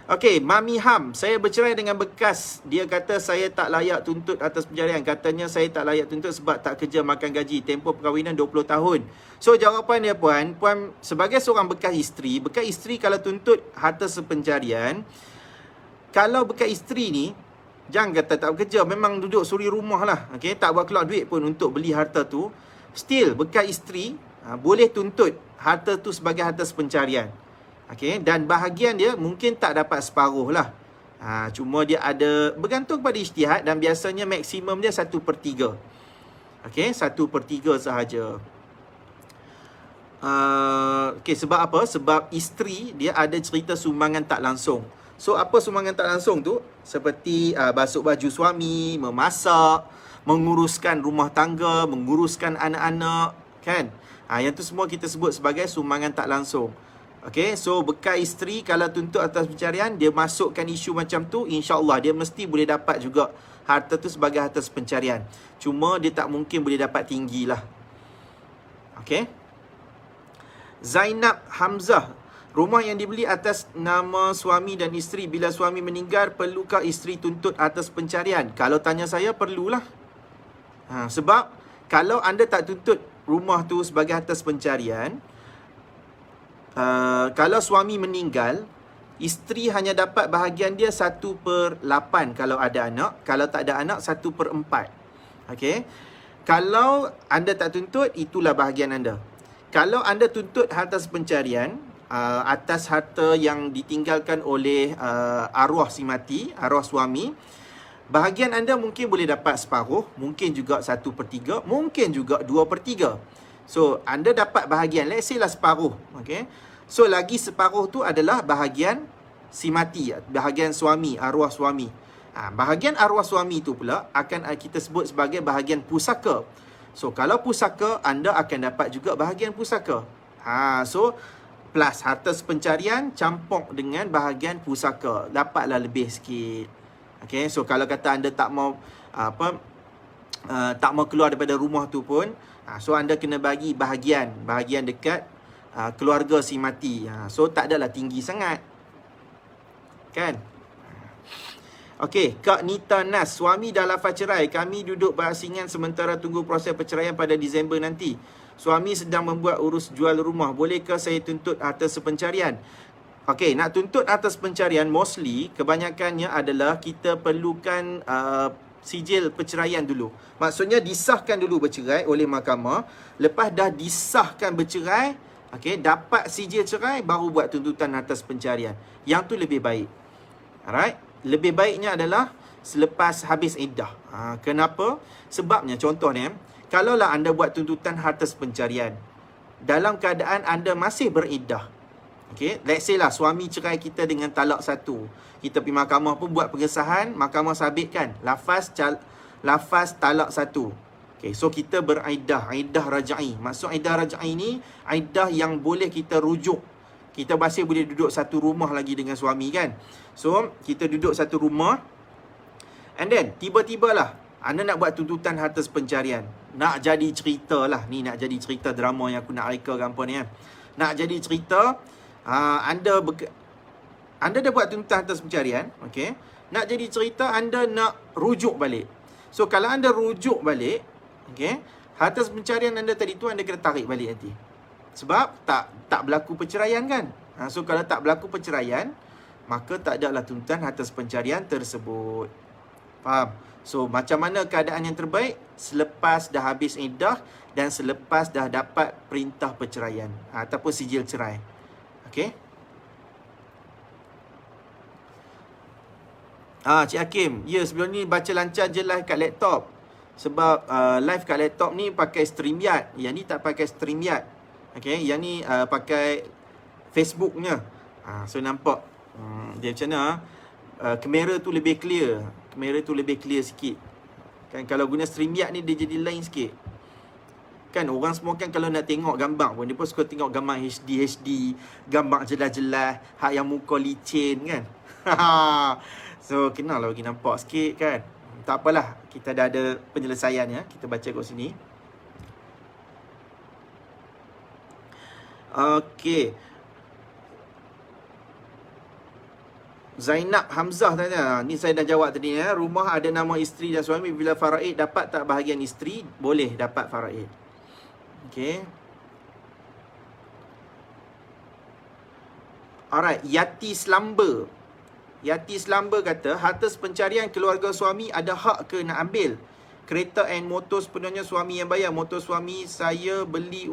Speaker 1: Okey, Mami Ham, saya bercerai dengan bekas. Dia kata saya tak layak tuntut atas penceraian. Katanya saya tak layak tuntut sebab tak kerja makan gaji. Tempoh perkahwinan 20 tahun. So, jawapan dia puan sebagai seorang bekas isteri kalau tuntut harta sepencarian, kalau bekas isteri ni, jangan kata tak bekerja, memang duduk suri rumah lah. Okay? Tak buat keluar duit pun untuk beli harta tu. Still, bekas isteri boleh tuntut harta tu sebagai harta sepencarian. Okay? Dan bahagian dia mungkin tak dapat separuh lah. Cuma dia ada, bergantung pada ijtihad dan biasanya maksimum dia 1/3. Okay? 1/3 sahaja. Okay, sebab apa? Sebab isteri dia ada cerita sumbangan tak langsung. So, apa sumbangan tak langsung tu? Seperti basuh baju suami, memasak, menguruskan rumah tangga, menguruskan anak-anak, kan? Yang tu semua kita sebut sebagai sumbangan tak langsung. Okay, so bekas isteri kalau tuntut atas pencarian, dia masukkan isu macam tu, insya-Allah dia mesti boleh dapat juga harta tu sebagai harta pencarian. Cuma dia tak mungkin boleh dapat tinggi lah. Okay. Zainab Hamzah, rumah yang dibeli atas nama suami dan isteri, bila suami meninggal, perlukah isteri tuntut atas pencarian? Kalau tanya saya, perlulah. Sebab kalau anda tak tuntut rumah tu sebagai harta pencarian, kalau suami meninggal, isteri hanya dapat bahagian dia 1/8 kalau ada anak. Kalau tak ada anak, 1/4. Okay. Kalau anda tak tuntut, itulah bahagian anda. Kalau anda tuntut harta pencarian atas harta yang ditinggalkan oleh arwah si mati, arwah suami, bahagian anda mungkin boleh dapat separuh, mungkin juga 1/3, mungkin juga 2/3. So, anda dapat bahagian, let's say lah separuh. Okay. So, lagi separuh tu adalah bahagian si mati, bahagian suami, arwah suami. Bahagian arwah suami tu pula akan kita sebut sebagai bahagian pusaka. So, kalau pusaka, anda akan dapat juga bahagian pusaka. So, plus harta pencarian campur dengan bahagian pusaka. Dapatlah lebih sikit. Okay, so kalau kata anda tak mau tak mau keluar daripada rumah tu pun, so anda kena bagi bahagian dekat keluarga si mati. So tak adalah tinggi sangat. Kan? Okey, Kak Nita Nas, suami dah lafaz cerai. Kami duduk berasingan sementara tunggu proses perceraian pada Disember nanti. Suami sedang membuat urus jual rumah. Bolehkah saya tuntut harta sepencarian? Okey, nak tuntut atas pencarian mostly kebanyakannya adalah kita perlukan sijil perceraian dulu. Maksudnya disahkan dulu bercerai oleh mahkamah. Lepas dah disahkan bercerai, okey, dapat sijil cerai baru buat tuntutan atas pencarian. Yang tu lebih baik. Alright? Lebih baiknya adalah selepas habis iddah. Kenapa? Sebabnya contohnya, kalaulah anda buat tuntutan harta pencarian dalam keadaan anda masih beriddah. Okay, let's say lah suami cerai kita dengan talak 1. Kita pergi mahkamah pun buat pengesahan, mahkamah sabitkan lafaz talak 1. Okay, so kita beriddah, iddah rajai. Maksud iddah rajai ni, iddah yang boleh kita rujuk. Kita masih boleh duduk satu rumah lagi dengan suami kan. So, kita duduk satu rumah. And then, tiba-tibalah anda nak buat tuntutan harta pencarian. Nak jadi cerita lah. Ni nak jadi cerita drama yang aku nak reka ke apa ni kan. Nak jadi cerita, anda dah buat tuntutan harta pencarian. Okay. Nak jadi cerita, anda nak rujuk balik. So, kalau anda rujuk balik, okay, harta pencarian anda tadi tu anda kena tarik balik nanti. Sebab tak berlaku perceraian kan. So, kalau tak berlaku perceraian, maka tak adalah tuntutan harta pencarian tersebut. Faham? So, macam mana keadaan yang terbaik? Selepas dah habis iddah dan selepas dah dapat perintah perceraian ataupun sijil cerai. Okey? Cik Hakim, ya sebelum ni baca lancar je live kat laptop. Sebab live kat laptop ni pakai StreamYard. Yang ni tak pakai StreamYard. Okey, yang ni pakai Facebooknya. So nampak dia macam mana? Kamera tu lebih clear. Kamera tu lebih clear sikit. Kan kalau guna StreamYard ni dia jadi lain sikit. Kan orang semua kan kalau nak tengok gambar pun, dia pun suka tengok gambar HD, gambar jelas-jelas, hak yang muka licin kan. So, kenalah bagi nampak sikit kan. Tak apalah, kita dah ada penyelesaian ya. Kita baca kat sini. Okey. Zainab Hamzah tanya, ni saya dah jawab tadi ya. Rumah ada nama isteri dan suami, bila faraid dapat tak bahagian isteri? Boleh dapat faraid. Okey. Alright, Yati Slumber. Yati Slumber kata, harta pencarian keluarga suami ada hak ke nak ambil? Kereta and motor sepenuhnya suami yang bayar. Motor suami saya beli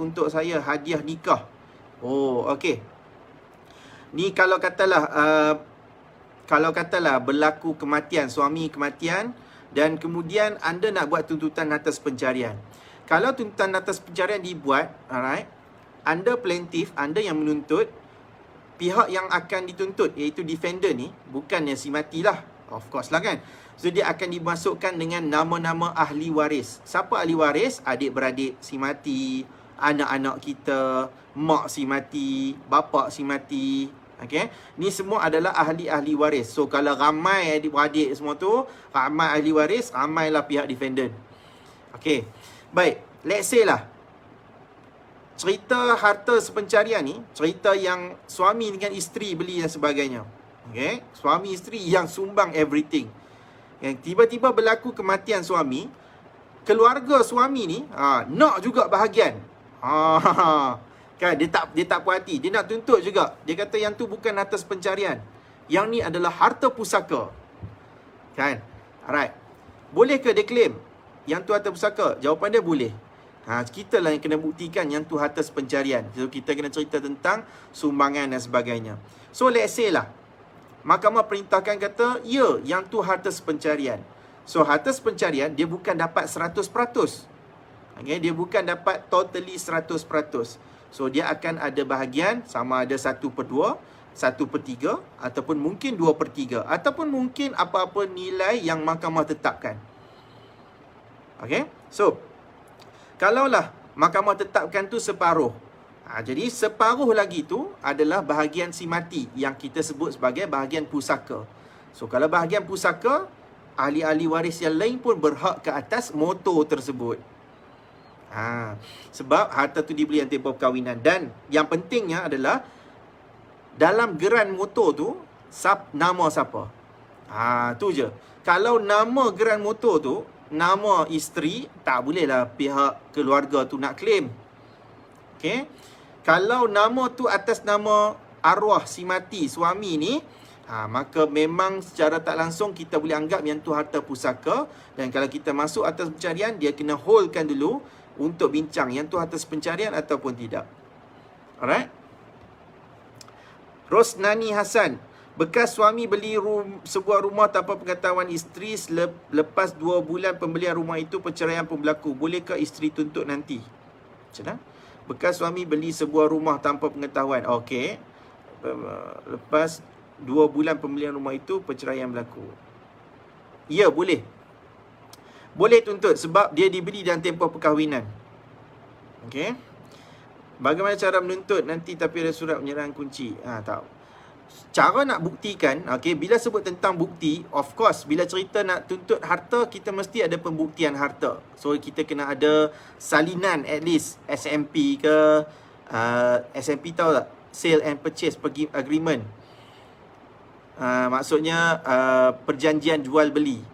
Speaker 1: untuk saya hadiah nikah. Oh, okey. Ni kalau katalah berlaku kematian, suami kematian dan kemudian anda nak buat tuntutan atas pencarian. Kalau tuntutan atas pencarian dibuat, alright, anda plaintiff, anda yang menuntut, pihak yang akan dituntut iaitu defender ni, bukannya si mati lah. Of course lah kan. So dia akan dimasukkan dengan nama-nama ahli waris. Siapa ahli waris? Adik-beradik si mati, anak-anak kita, mak si mati, bapa si mati. Okay, ni semua adalah ahli-ahli waris. So kalau ramai adik-beradik semua tu, ramai ahli waris, ramailah pihak defendant. Okay, baik, let's say lah, cerita harta sepencarian ni, cerita yang suami dengan isteri beli dan sebagainya. Okay, suami isteri yang sumbang everything. Yang tiba-tiba berlaku kematian suami, keluarga suami ni nak juga bahagian. Kan dia tak puas hati, dia nak tuntut juga. Dia kata yang tu bukan harta pencarian, yang ni adalah harta pusaka. Kan? Alright. Boleh ke dia claim yang tu harta pusaka? Jawapan dia boleh. Kita lah yang kena buktikan yang tu harta pencarian. So kita kena cerita tentang sumbangan dan sebagainya. So let's say lah, mahkamah perintahkan kata, ya, yang tu harta pencarian. So harta pencarian dia bukan dapat 100%. Okay, dia bukan dapat totally 100%. So dia akan ada bahagian, sama ada 1/2, 1/3, ataupun mungkin 2/3, ataupun mungkin apa-apa nilai yang mahkamah tetapkan. Okay, so kalaulah mahkamah tetapkan tu separuh, jadi separuh lagi tu adalah bahagian si mati yang kita sebut sebagai bahagian pusaka. So kalau bahagian pusaka, ahli-ahli waris yang lain pun berhak ke atas motor tersebut. Sebab harta tu dibeli yang tempoh perkahwinan. Dan yang pentingnya adalah dalam geran motor tu nama siapa. Tu je. Kalau nama geran motor tu nama isteri, tak bolehlah pihak keluarga tu nak claim. Okay, kalau nama tu atas nama arwah si mati, suami ni, maka memang secara tak langsung kita boleh anggap yang tu harta pusaka. Dan kalau kita masuk atas pencarian, dia kena holdkan dulu untuk bincang yang tu atas pencarian ataupun tidak. Alright. Rosnani Hasan, bekas suami beli sebuah rumah tanpa pengetahuan isteri, lepas 2 bulan pembelian rumah itu perceraian pun berlaku. Bolehkah isteri tuntut nanti? Macam mana? Bekas suami beli sebuah rumah tanpa pengetahuan. Okey. Lepas 2 bulan pembelian rumah itu perceraian berlaku. Ya, boleh. Boleh tuntut sebab dia dibeli dalam tempoh perkahwinan. Okey. Bagaimana cara menuntut nanti tapi ada surat penyerahan kunci? Tak. Cara nak buktikan, okey, bila sebut tentang bukti, of course, bila cerita nak tuntut harta, kita mesti ada pembuktian harta. So, kita kena ada salinan at least, SMP ke, SMP tahu tak? Sale and Purchase Agreement. Maksudnya, perjanjian jual beli.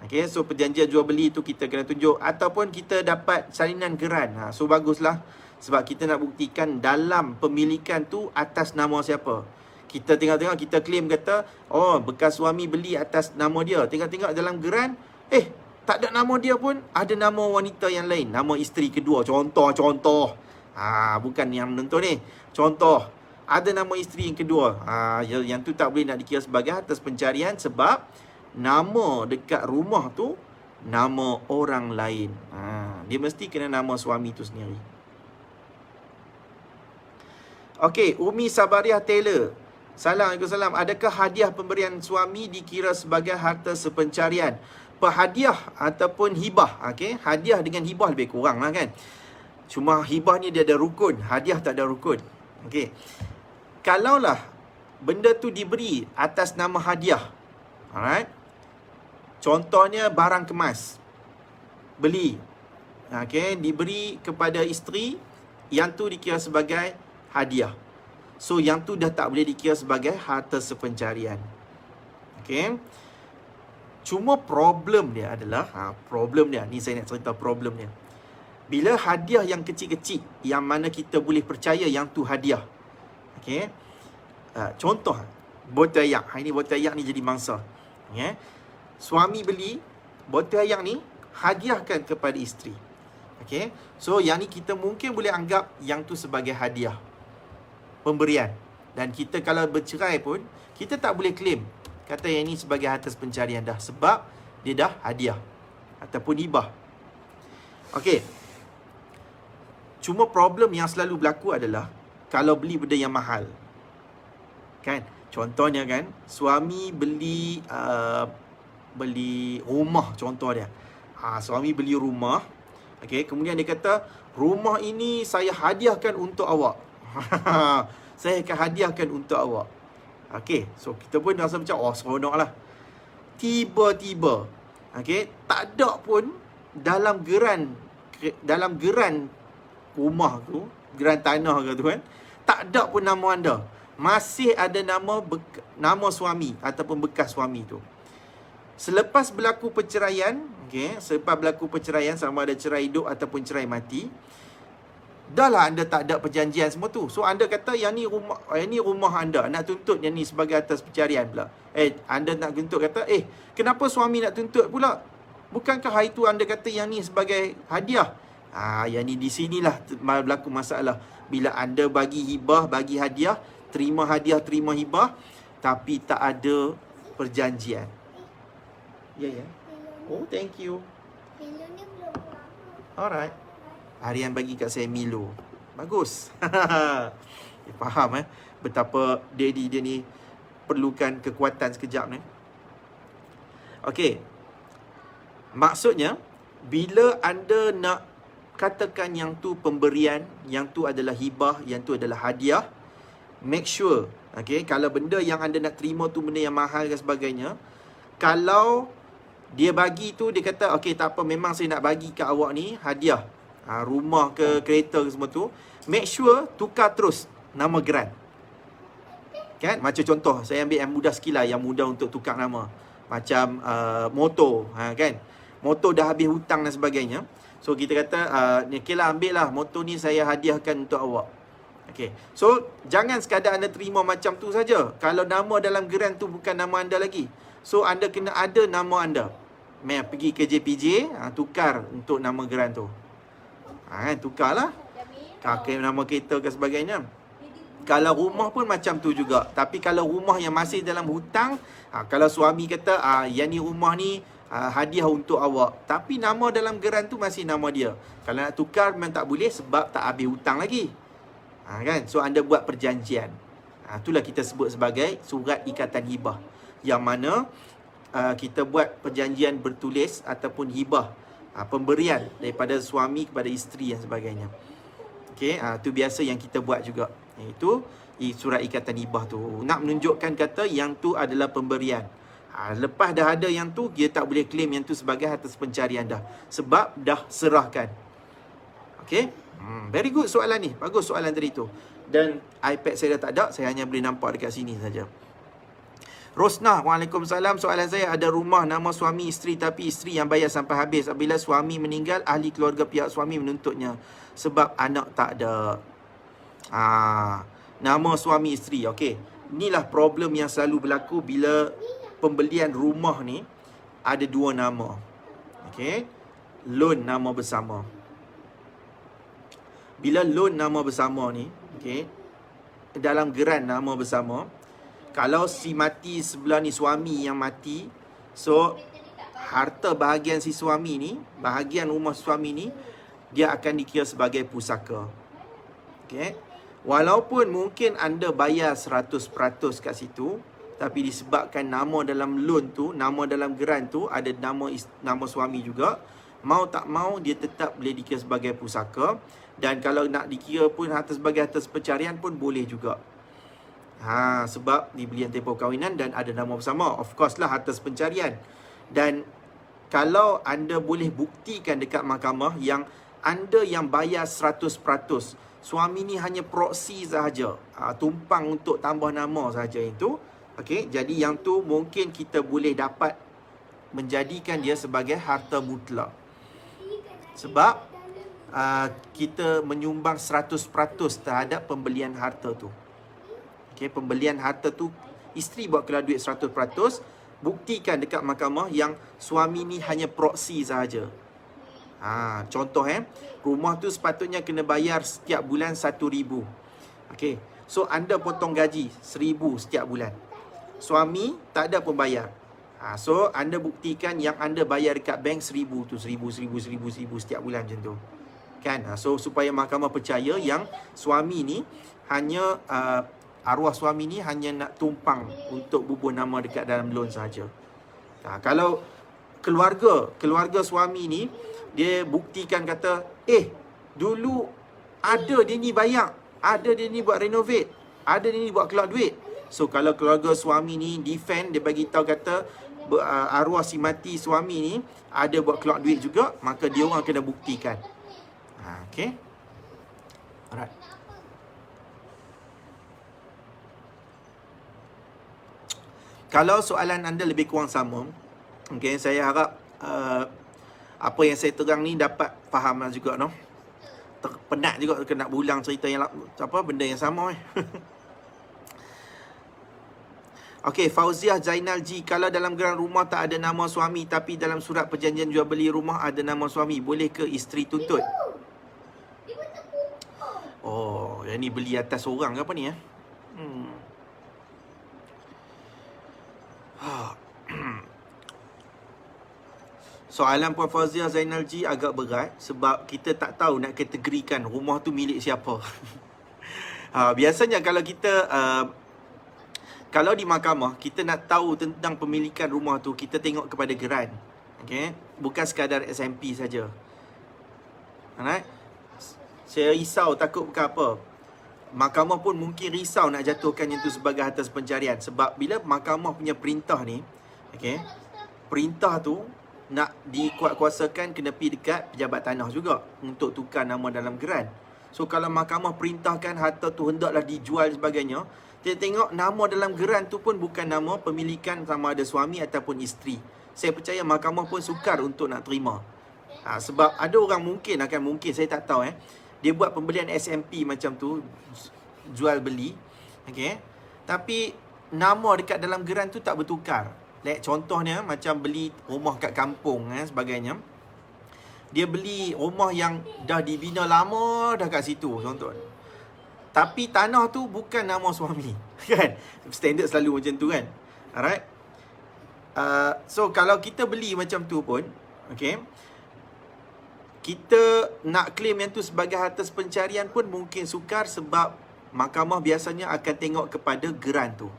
Speaker 1: Okay, so perjanjian jual beli tu kita kena tunjuk. Ataupun kita dapat salinan geran. So, baguslah. Sebab kita nak buktikan dalam pemilikan tu atas nama siapa. Kita tengok-tengok, kita claim kata, oh, bekas suami beli atas nama dia. Tengok-tengok dalam geran, tak ada nama dia pun, ada nama wanita yang lain. Nama isteri kedua. Contoh. Bukan yang menentu ni. Contoh, ada nama isteri yang kedua. Yang tu tak boleh nak dikira sebagai atas pencarian sebab nama dekat rumah tu nama orang lain. Dia mesti kena nama suami tu sendiri. Okey, Umi Sabariah Taylor. Assalamualaikum. Adakah hadiah pemberian suami dikira sebagai harta sepencarian? hadiah ataupun hibah. Okey, hadiah dengan hibah lebih kurang lah kan. Cuma hibah ni dia ada rukun, hadiah tak ada rukun. Okey. Kalaulah benda tu diberi atas nama hadiah. Alright. Contohnya barang kemas. Beli. Okey, diberi kepada isteri, yang tu dikira sebagai hadiah. So yang tu dah tak boleh dikira sebagai harta sepencarian. Okey. Cuma problem dia adalah, problem dia, ni saya nak cerita problem dia. Bila hadiah yang kecil-kecil, yang mana kita boleh percaya yang tu hadiah. Okey. Contoh, botol ayak. Ini botol ayak ni jadi mangsa. Okay. Suami beli botol ayak ni, hadiahkan kepada isteri. Okey. So yang ni kita mungkin boleh anggap yang tu sebagai hadiah, pemberian. Dan kita kalau bercerai pun, kita tak boleh claim kata yang ni sebagai harta pencarian dah, sebab dia dah hadiah ataupun hibah. Okey. Cuma problem yang selalu berlaku adalah kalau beli benda yang mahal. Kan? Contohnya kan, suami beli rumah, contoh dia. Suami beli rumah. Okey, kemudian dia kata, rumah ini saya hadiahkan untuk awak. Saya akan hadiahkan untuk awak. Okey, so kita pun rasa macam, seronok lah. Tiba-tiba, okey, tak ada pun dalam geran rumah tu, geran tanah ke tu kan, tak ada pun nama anda. Masih ada nama suami ataupun bekas suami tu. Selepas berlaku perceraian, okey, sama ada cerai hidup ataupun cerai mati, dahlah anda tak ada perjanjian semua tu. So anda kata yang ni rumah anda, nak tuntut yang ni sebagai atas pencarian pula. Anda nak tuntut kata, kenapa suami nak tuntut pula? Bukankah hari tu anda kata yang ni sebagai hadiah? Yang ni di sinilah berlaku masalah. Bila anda bagi hibah, bagi hadiah, terima hadiah, terima hibah, tapi tak ada perjanjian. Ya. Oh, thank you. Alright. Harian bagi kat saya Milo. Bagus. Dia faham betapa daddy dia ni perlukan kekuatan sekejap ni. Okey. Maksudnya, bila anda nak katakan yang tu pemberian, yang tu adalah hibah, yang tu adalah hadiah, make sure, okey, kalau benda yang anda nak terima tu benda yang mahal dan sebagainya, kalau dia bagi tu, dia kata, okey, tak apa, memang saya nak bagi kat awak ni hadiah, rumah ke kereta ke semua tu, make sure tukar terus nama geran. Kan? Macam contoh, saya ambil yang mudah sikit lah, yang mudah untuk tukar nama. Macam motor, kan? Motor dah habis hutang dan sebagainya. So kita kata, okey lah, ambil lah motor ni, saya hadiahkan untuk awak. Okay. So jangan sekadar anda terima macam tu saja. Kalau nama dalam geran tu bukan nama anda lagi, so anda kena ada nama anda. Pergi ke JPJ, tukar untuk nama geran tu. Tukarlah. Kakek nama kereta ke sebagainya. Kalau rumah pun macam tu juga. Tapi kalau rumah yang masih dalam hutang, kalau suami kata, yang ni rumah ni hadiah untuk awak, tapi nama dalam geran tu masih nama dia, kalau nak tukar memang tak boleh sebab tak habis hutang lagi. Kan? So anda buat perjanjian. Itulah kita sebut sebagai surat ikatan hibah, yang mana kita buat perjanjian bertulis ataupun hibah, pemberian daripada suami kepada isteri dan sebagainya. Okey, tu biasa yang kita buat juga. Itu surat ikatan hibah tu nak menunjukkan kata yang tu adalah pemberian. Lepas dah ada yang tu, dia tak boleh claim yang tu sebagai harta pencarian dah, sebab dah serahkan. Okey, very good soalan ni. Bagus soalan tadi tu. Dan iPad saya dah tak ada, saya hanya boleh nampak dekat sini saja. Rosnah, Waalaikumsalam. Soalan saya, ada rumah nama suami isteri, tapi isteri yang bayar sampai habis. Apabila suami meninggal, ahli keluarga pihak suami menuntutnya sebab anak tak ada. Nama suami isteri. Okey, inilah problem yang selalu berlaku bila pembelian rumah ni ada dua nama. Okey, loan nama bersama. Bila loan nama bersama ni, okey, dalam geran nama bersama, kalau si mati sebelah ni, suami yang mati, so harta bahagian si suami ni, bahagian rumah suami ni, dia akan dikira sebagai pusaka. Okey, walaupun mungkin anda bayar 100% kat situ, tapi disebabkan nama dalam loan tu, nama dalam geran tu ada nama suami juga, mau tak mau dia tetap boleh dikira sebagai pusaka. Dan kalau nak dikira pun harta sebagai harta pencarian pun boleh juga. Sebab dibeli tempoh kahwinan dan ada nama bersama. Of course lah harta pencarian. Dan kalau anda boleh buktikan dekat mahkamah yang anda yang bayar 100%, suami ni hanya proksi sahaja, tumpang untuk tambah nama sahaja itu, okey, jadi yang tu mungkin kita boleh dapat menjadikan dia sebagai harta mutlak. Sebab kita menyumbang 100% terhadap pembelian harta tu. Okey, pembelian harta tu, isteri buat keluar duit 100%, buktikan dekat mahkamah yang suami ni hanya proksi sahaja. Contoh rumah tu sepatutnya kena bayar setiap bulan 1,000. Okey. So anda potong gaji 1,000 setiap bulan. Suami tak ada pun bayar. So anda buktikan yang anda bayar dekat bank 1,000 tu, 1,000 setiap bulan macam tu. Kan? So supaya mahkamah percaya yang suami ni hanya arwah suami ni hanya nak tumpang untuk bubuh nama dekat dalam loan sahaja. Kalau keluarga suami ni dia buktikan kata, dulu ada dia ni bayar, ada dia ni buat renovate, ada dia ni buat keluar duit. So kalau keluarga suami ni defend, dia bagi tahu kata arwah si mati suami ni ada buat keluar duit juga, maka dia orang kena buktikan. Okay. Alright. Kalau soalan anda lebih kurang sama, okay, saya harap apa yang saya terang ni dapat faham lah juga, no? Penat juga kena ulang cerita yang benda yang sama. Okey, Fauziah Zainal G, kalau dalam geran rumah tak ada nama suami tapi dalam surat perjanjian jual beli rumah ada nama suami, boleh ke isteri tuntut? Oh, yang ni beli atas orang ke apa ni Soalan Puan Fauziah Zainal G agak berat sebab kita tak tahu nak kategorikan rumah tu milik siapa. Biasanya kalau kita kalau di mahkamah kita nak tahu tentang pemilikan rumah tu, kita tengok kepada geran. Okey, bukan sekadar SMP saja. Alright? Saya risau takut bukan apa. Mahkamah pun mungkin risau nak jatuhkan yang tu sebagai harta pencarian sebab bila mahkamah punya perintah ni, okey, perintah tu nak dikuatkuasakan kena pergi dekat pejabat tanah juga untuk tukar nama dalam geran. So kalau mahkamah perintahkan harta tu hendaklah dijual sebagainya, kita tengok nama dalam geran tu pun bukan nama pemilikan sama ada suami ataupun isteri. Saya percaya mahkamah pun sukar untuk nak terima. Sebab ada orang mungkin saya tak tahu dia buat pembelian SMP macam tu, jual beli, okey, tapi nama dekat dalam geran tu tak bertukar. Contohnya macam beli rumah kat kampung sebagainya. Dia beli rumah yang dah dibina lama dah kat situ contoh. Tapi tanah tu bukan nama suami. Kan? Standard selalu macam tu kan. Alright. So kalau kita beli macam tu pun, okey, kita nak claim yang tu sebagai harta pencarian pun mungkin sukar sebab mahkamah biasanya akan tengok kepada geran tu.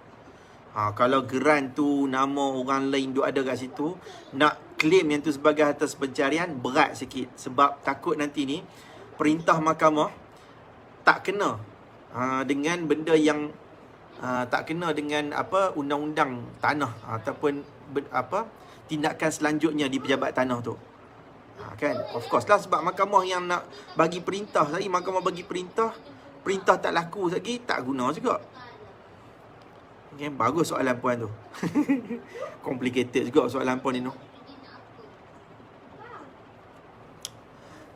Speaker 1: Kalau geran tu nama orang lain duk ada kat situ, nak claim yang tu sebagai harta pencarian berat sikit sebab takut nanti ni perintah mahkamah tak kena dengan benda yang tak kena dengan undang-undang tanah ataupun tindakan selanjutnya di pejabat tanah tu. Kan, of course lah sebab mahkamah yang nak bagi perintah lagi, mahkamah bagi perintah tak laku lagi, tak guna juga. Okay, bagus soalan puan tu. Complicated juga soalan puan ni.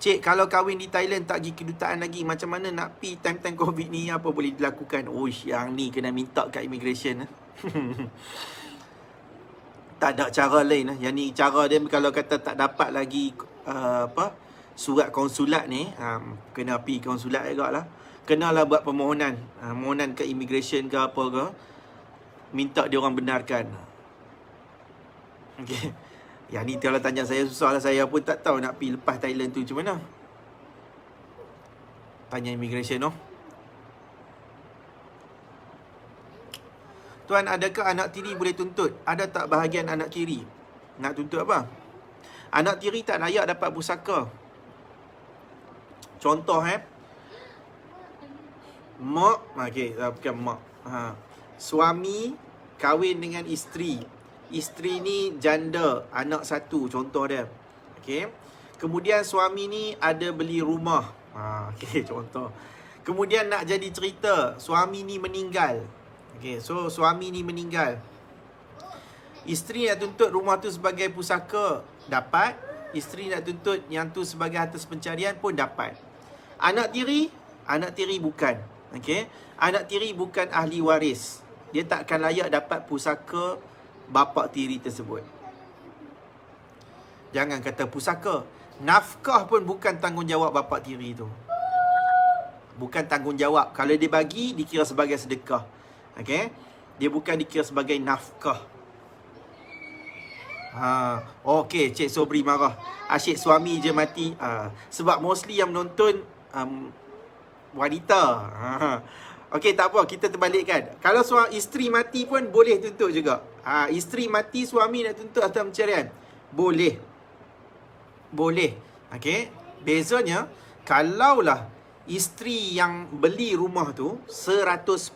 Speaker 1: Cik, kalau kahwin di Thailand tak pergi kedutaan lagi, macam mana nak pi time-time COVID ni, apa boleh dilakukan? Yang ni kena minta kat immigration. Tak ada cara lain. Yang ni cara dia kalau kata tak dapat lagi surat konsulat ni, kena pi konsulat juga lah. Kenalah buat permohonan, permohonan ke immigration ke apa ke, minta dia orang benarkan. Okay. Yang ni kalau tanya saya susah lah. Saya pun tak tahu nak pergi lepas Thailand tu macam mana. Tanya immigration Tuan, adakah anak tiri boleh tuntut? Ada tak bahagian anak tiri? Nak tuntut apa? Anak tiri tak layak dapat pusaka. Contoh mak, bukan mak. Suami kahwin dengan isteri. Isteri ni janda, anak satu, contoh dia. Okey. Kemudian suami ni ada beli rumah. Contoh. Kemudian nak jadi cerita, suami ni meninggal. Okey, so suami ni meninggal. Isteri nak tuntut rumah tu sebagai pusaka, dapat. Isteri nak tuntut yang tu sebagai harta pencarian pun dapat. Anak tiri bukan. Okey. Anak tiri bukan ahli waris. Dia takkan layak dapat pusaka bapa tiri tersebut. Jangan kata pusaka. Nafkah pun bukan tanggungjawab bapa tiri tu. Bukan tanggungjawab. Kalau dia bagi, dikira sebagai sedekah. Okey. Dia bukan dikira sebagai nafkah. Okey, Cik Sobri marah. Asyik suami je mati. Sebab mostly yang menonton wanita. Okey, tak apa, kita terbalikkan. Kalau isteri mati pun boleh tuntut juga. Isteri mati, suami nak tuntut harta pencarian. Boleh. Okey. Bezanya, kalaulah isteri yang beli rumah tu 100%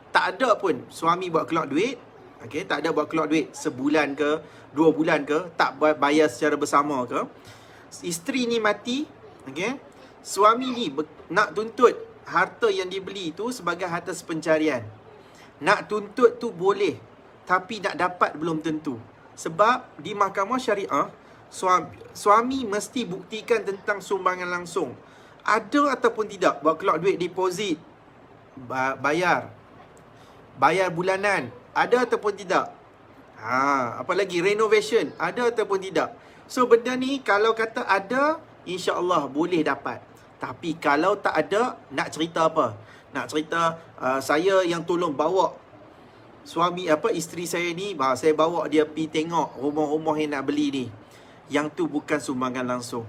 Speaker 1: tak ada pun suami buat keluar duit. Okey, tak ada buat keluar duit sebulan ke, 2 bulan ke, tak bayar secara bersama ke. Isteri ni mati, okey. Suami ni nak tuntut harta yang dibeli tu sebagai harta pencarian. Nak tuntut tu boleh, tapi nak dapat belum tentu. Sebab di mahkamah syariah, suami mesti buktikan tentang sumbangan langsung. Ada ataupun tidak, buat keluar duit deposit, bayar bulanan, ada ataupun tidak. Apa lagi, renovation, ada ataupun tidak. So benda ni kalau kata ada, insya-Allah boleh dapat. Tapi kalau tak ada, nak cerita apa? Nak cerita saya yang tolong bawa isteri saya ni, saya bawa dia pergi tengok rumah-rumah yang nak beli ni. Yang tu bukan sumbangan langsung.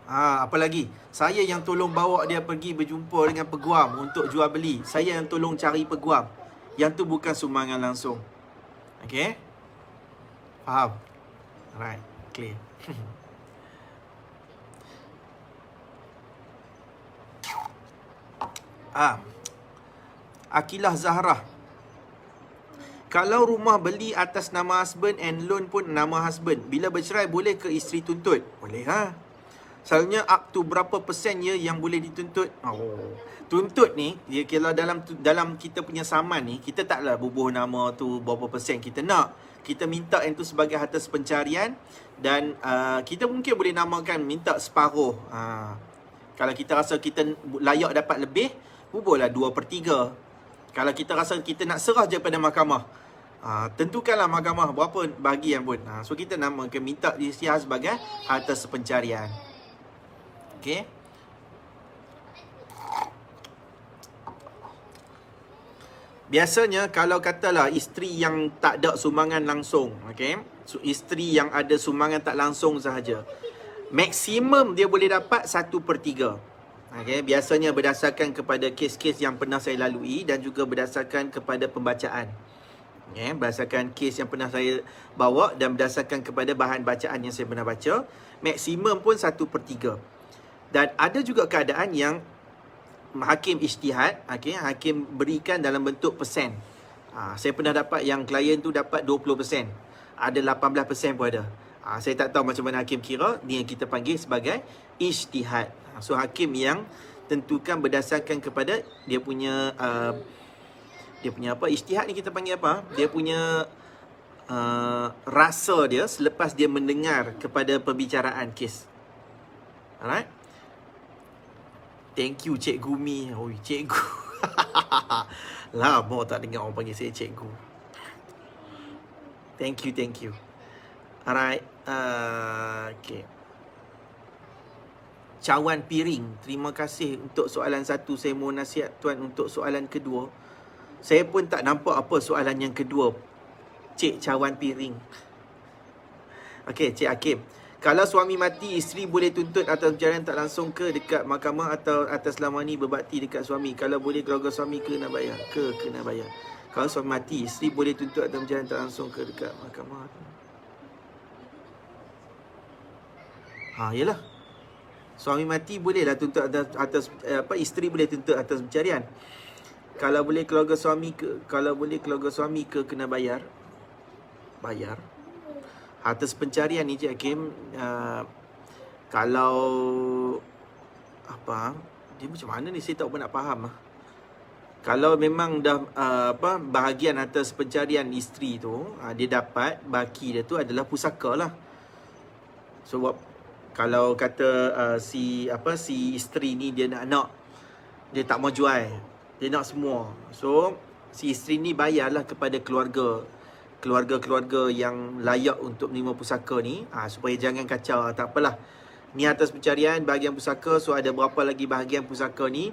Speaker 1: Apa lagi? Saya yang tolong bawa dia pergi berjumpa dengan peguam untuk jual beli. Saya yang tolong cari peguam. Yang tu bukan sumbangan langsung. Okey? Faham? Alright, clear. Akilah Zahra. Kalau rumah beli atas nama husband and loan pun nama husband, bila bercerai boleh ke isteri tuntut? Boleh Selalunya up to berapa persen yang boleh dituntut? Tuntut ni, kalau dalam kita punya saman ni, kita taklah bubuh nama tu berapa persen kita nak. Kita minta yang tu sebagai harta pencarian dan kita mungkin boleh namakan minta separuh. Kalau kita rasa kita layak dapat lebih, bubuhlah 2/3. Kalau kita rasa kita nak serah je pada mahkamah, tentukanlah mahkamah berapa bahagian pun. So kita namakan minta disiar sebagai harta pencarian. Okey. Biasanya kalau katalah isteri yang tak ada sumbangan langsung, okey. So isteri yang ada sumbangan tak langsung sahaja, maksimum dia boleh dapat 1/3. Okey, biasanya berdasarkan kepada kes-kes yang pernah saya lalui dan juga berdasarkan kepada pembacaan. Berdasarkan kes yang pernah saya bawa dan berdasarkan kepada bahan bacaan yang saya pernah baca, maksimum pun 1/3. Dan ada juga keadaan yang hakim ijtihad, hakim berikan dalam bentuk persen. Saya pernah dapat yang klien tu dapat 20%. Ada 18% pun ada. Saya tak tahu macam mana hakim kira. Ni yang kita panggil sebagai ijtihad. So hakim yang tentukan berdasarkan kepada dia punya ijtihad ni kita panggil apa? Dia punya rasa dia selepas dia mendengar kepada perbicaraan kes. Alright? Thank you Cikgu Mi. Cikgu. Lama tak dengar orang panggil saya cikgu. Thank you. Alright. Okay. Cawan Piring, terima kasih untuk soalan 1. Saya mohon nasihat tuan untuk soalan kedua. Saya pun tak nampak apa soalan yang kedua, Cik Cawan Piring. Okey, Cik Hakim. Kalau suami mati, isteri boleh tuntut atas perceraian tak langsung ke dekat mahkamah atau atas selama ni berbakti dekat suami? Kalau boleh, keluarga suami kena bayar? Kena bayar. Kalau suami mati, isteri boleh tuntut atas perceraian tak langsung ke dekat mahkamah? Yalah. Suami mati bolehlah tuntut atas isteri boleh tuntut atas perceraian. Kalau boleh keluarga suami ke kena bayar. Atas pencarian ni Cik Hakim, kalau dia macam mana ni, saya tak pernah faham. Kalau memang dah bahagian atas pencarian isteri tu, dia dapat baki dia tu adalah pusaka lah. So kalau kata si isteri ni dia nak dia tak mau jual, dia nak semua. So si isteri ni bayarlah kepada keluarga yang layak untuk menerima pusaka ni, supaya jangan kacau. Tak apalah, ni atas pencarian bahagian pusaka, so ada berapa lagi bahagian pusaka ni,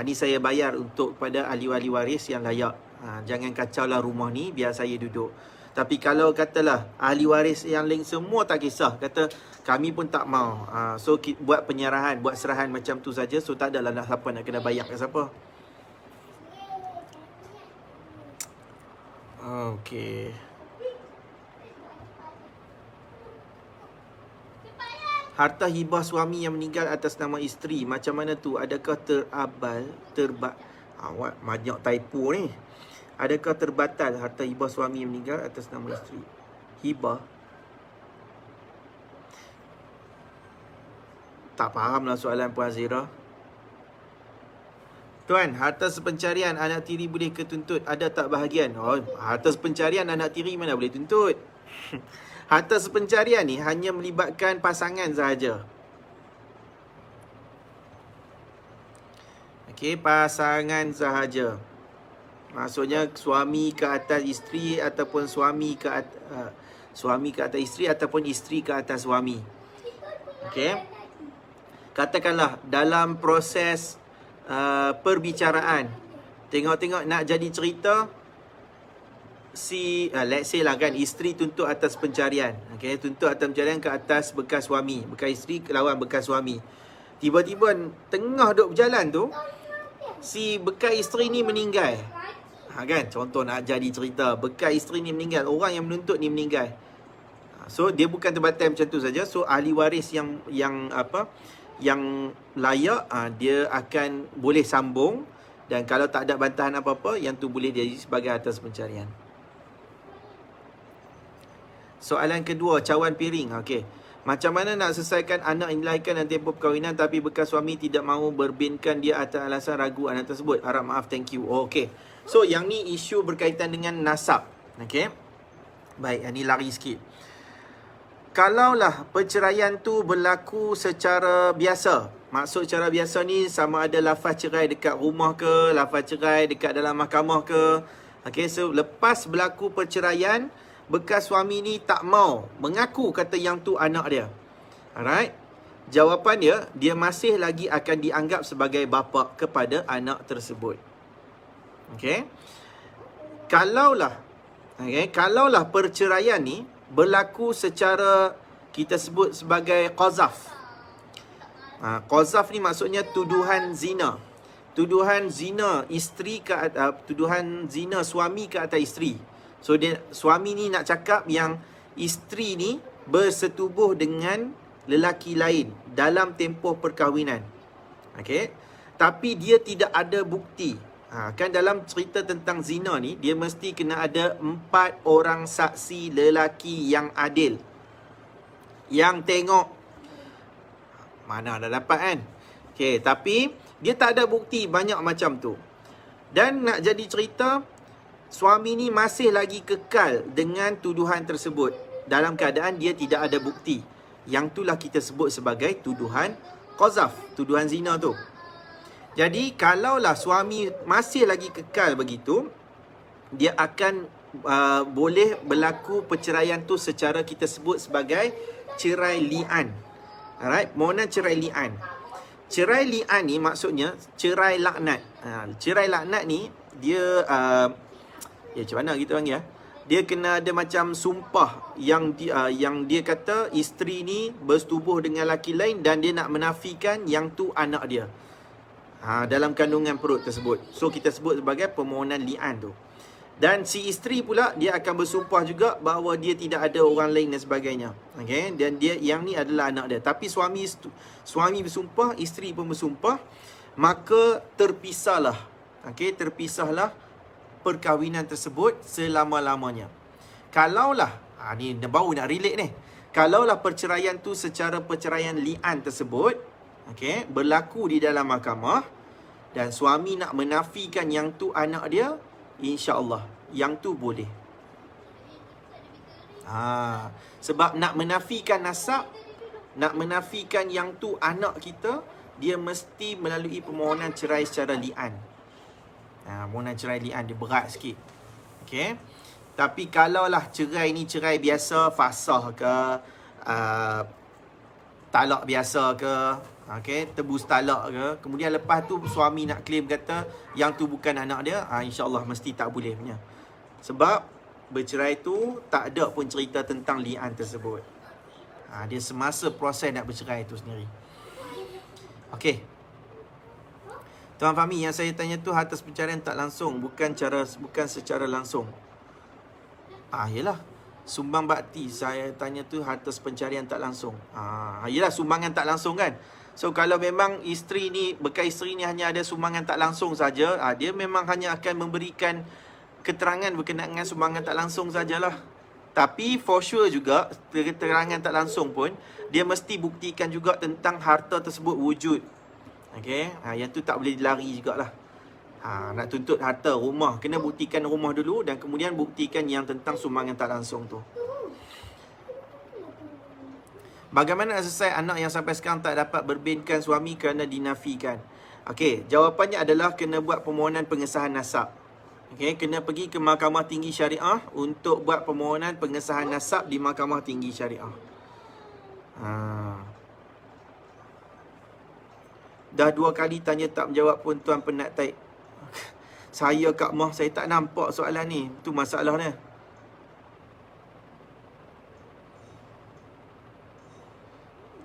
Speaker 1: ni saya bayar untuk kepada ahli-ahli waris yang layak. Jangan kacau lah rumah ni, biar saya duduk. Tapi kalau katalah ahli waris yang lain semua tak kisah, kata kami pun tak mau, so buat penyerahan, buat serahan macam tu saja, so tak adalah siapa nak kena bayar ke siapa. Okey. Harta hibah suami yang meninggal atas nama isteri, macam mana tu? Adakah banyak typo ni. Adakah terbatal harta hibah suami yang meninggal atas nama isteri? Hibah? Tak fahamlah soalan Puan Azira. Tuan, harta sepencarian anak tiri boleh ke tuntut? Ada tak bahagian? Harta sepencarian anak tiri mana boleh tuntut? Harta sepencarian ni hanya melibatkan pasangan sahaja. Okey, pasangan sahaja. Maksudnya suami ke atas isteri, ataupun suami ke atas isteri, ataupun isteri ke atas suami. Okey. Katakanlah dalam proses perbicaraan, tengok-tengok nak jadi cerita, let's say lah kan, isteri tuntut atas pencarian. Okay, tuntut atas pencarian ke atas bekas suami, bekas isteri lawan bekas suami. Tiba-tiba tengah duk berjalan tu, si bekas isteri ni meninggal. Kan, contoh nak jadi cerita, bekas isteri ni meninggal, orang yang menuntut ni meninggal. So dia bukan terbatal macam tu saja. So ahli waris yang layak, dia akan boleh sambung, dan kalau tak ada bantahan apa-apa, yang tu boleh jadi sebagai atas pencarian. Soalan kedua, cawan piring. Okey. Macam mana nak selesaikan anak yang dilahirkan dalam tempoh perkahwinan tapi bekas suami tidak mahu berbinkan dia atas alasan ragu anak tersebut? Harap maaf, thank you. Okey. So yang ni isu berkaitan dengan nasab. Okey. Baik, yang ni lari sikit. Kalaulah perceraian tu berlaku secara biasa. Maksud secara biasa ni sama ada lafaz cerai dekat rumah ke, lafaz cerai dekat dalam mahkamah ke. Okey, so lepas berlaku perceraian, bekas suami ni tak mau mengaku kata yang tu anak dia. Alright. Jawapan dia masih lagi akan dianggap sebagai bapa kepada anak tersebut. Okey. Kalaulah perceraian ni berlaku secara kita sebut sebagai qazaf. Qazaf ni maksudnya tuduhan zina. Tuduhan zina tuduhan zina suami ke atas isteri. So suami ni nak cakap yang isteri ni bersetubuh dengan lelaki lain dalam tempoh perkahwinan. Okey. Tapi dia tidak ada bukti. Kan dalam cerita tentang zina ni, dia mesti kena ada 4 orang saksi lelaki yang adil, yang tengok. Mana dah dapat kan? Okey, tapi dia tak ada bukti banyak macam tu. Dan nak jadi cerita, suami ni masih lagi kekal dengan tuduhan tersebut dalam keadaan dia tidak ada bukti. Yang itulah kita sebut sebagai tuduhan qazaf, tuduhan zina tu. Jadi kalaulah suami masih lagi kekal begitu, dia akan boleh berlaku perceraian tu secara kita sebut sebagai cerai li'an. Alright, mohonan cerai li'an. Cerai li'an ni maksudnya cerai laknat. Cerai laknat ni dia macam mana kita panggil dia kena ada macam sumpah yang dia kata isteri ni bersetubuh dengan lelaki lain dan dia nak menafikan yang tu anak dia. Dalam kandungan perut tersebut. So kita sebut sebagai permohonan li'an tu. Dan si isteri pula dia akan bersumpah juga bahawa dia tidak ada orang lain dan sebagainya. Okey, dan dia yang ni adalah anak dia. Tapi suami bersumpah, isteri pun bersumpah, maka terpisahlah. Okey, terpisahlah perkahwinan tersebut selama-lamanya. Kalaulah ni baru nak relate ni. Kalaulah perceraian tu secara perceraian li'an tersebut, okey, berlaku di dalam mahkamah dan suami nak menafikan yang tu anak dia, insya-Allah yang tu boleh. Sebab nak menafikan nasab, nak menafikan yang tu anak kita, dia mesti melalui permohonan cerai secara li'an. Permohonan cerai li'an dia berat sikit. Okey. Tapi kalaulah cerai ni cerai biasa, fasah ke, talak biasa ke, okey, tebus talak ke, kemudian lepas tu suami nak claim kata yang tu bukan anak dia, insya-Allah mesti tak boleh punya. Sebab bercerai tu tak ada pun cerita tentang li'an tersebut. Dia semasa proses nak bercerai tu sendiri. Okey. Tuan Fahmi, yang saya tanya tu harta pencarian tak langsung, bukan secara langsung. Yelah, sumbang bakti saya tanya tu harta pencarian tak langsung. Yelah, sumbangan tak langsung kan. So kalau memang isteri ni, bekas isteri ni hanya ada sumbangan tak langsung saja, dia memang hanya akan memberikan keterangan berkenaan dengan sumbangan tak langsung sajalah. Tapi for sure juga keterangan tak langsung pun dia mesti buktikan juga tentang harta tersebut wujud. Okey, yang tu tak boleh dilari jugalah. Nak tuntut harta rumah, kena buktikan rumah dulu dan kemudian buktikan yang tentang sumbangan tak langsung tu. Bagaimana selesai anak yang sampai sekarang tak dapat berbinkan suami kerana dinafikan? Okey, jawapannya adalah kena buat permohonan pengesahan nasab. Okey, kena pergi ke Mahkamah Tinggi Syariah untuk buat permohonan pengesahan nasab di Mahkamah Tinggi Syariah. Dah 2 kali tanya tak menjawab pun Tuan penat taik. Saya Kak Mah, saya tak nampak soalan ni. Tu masalahnya.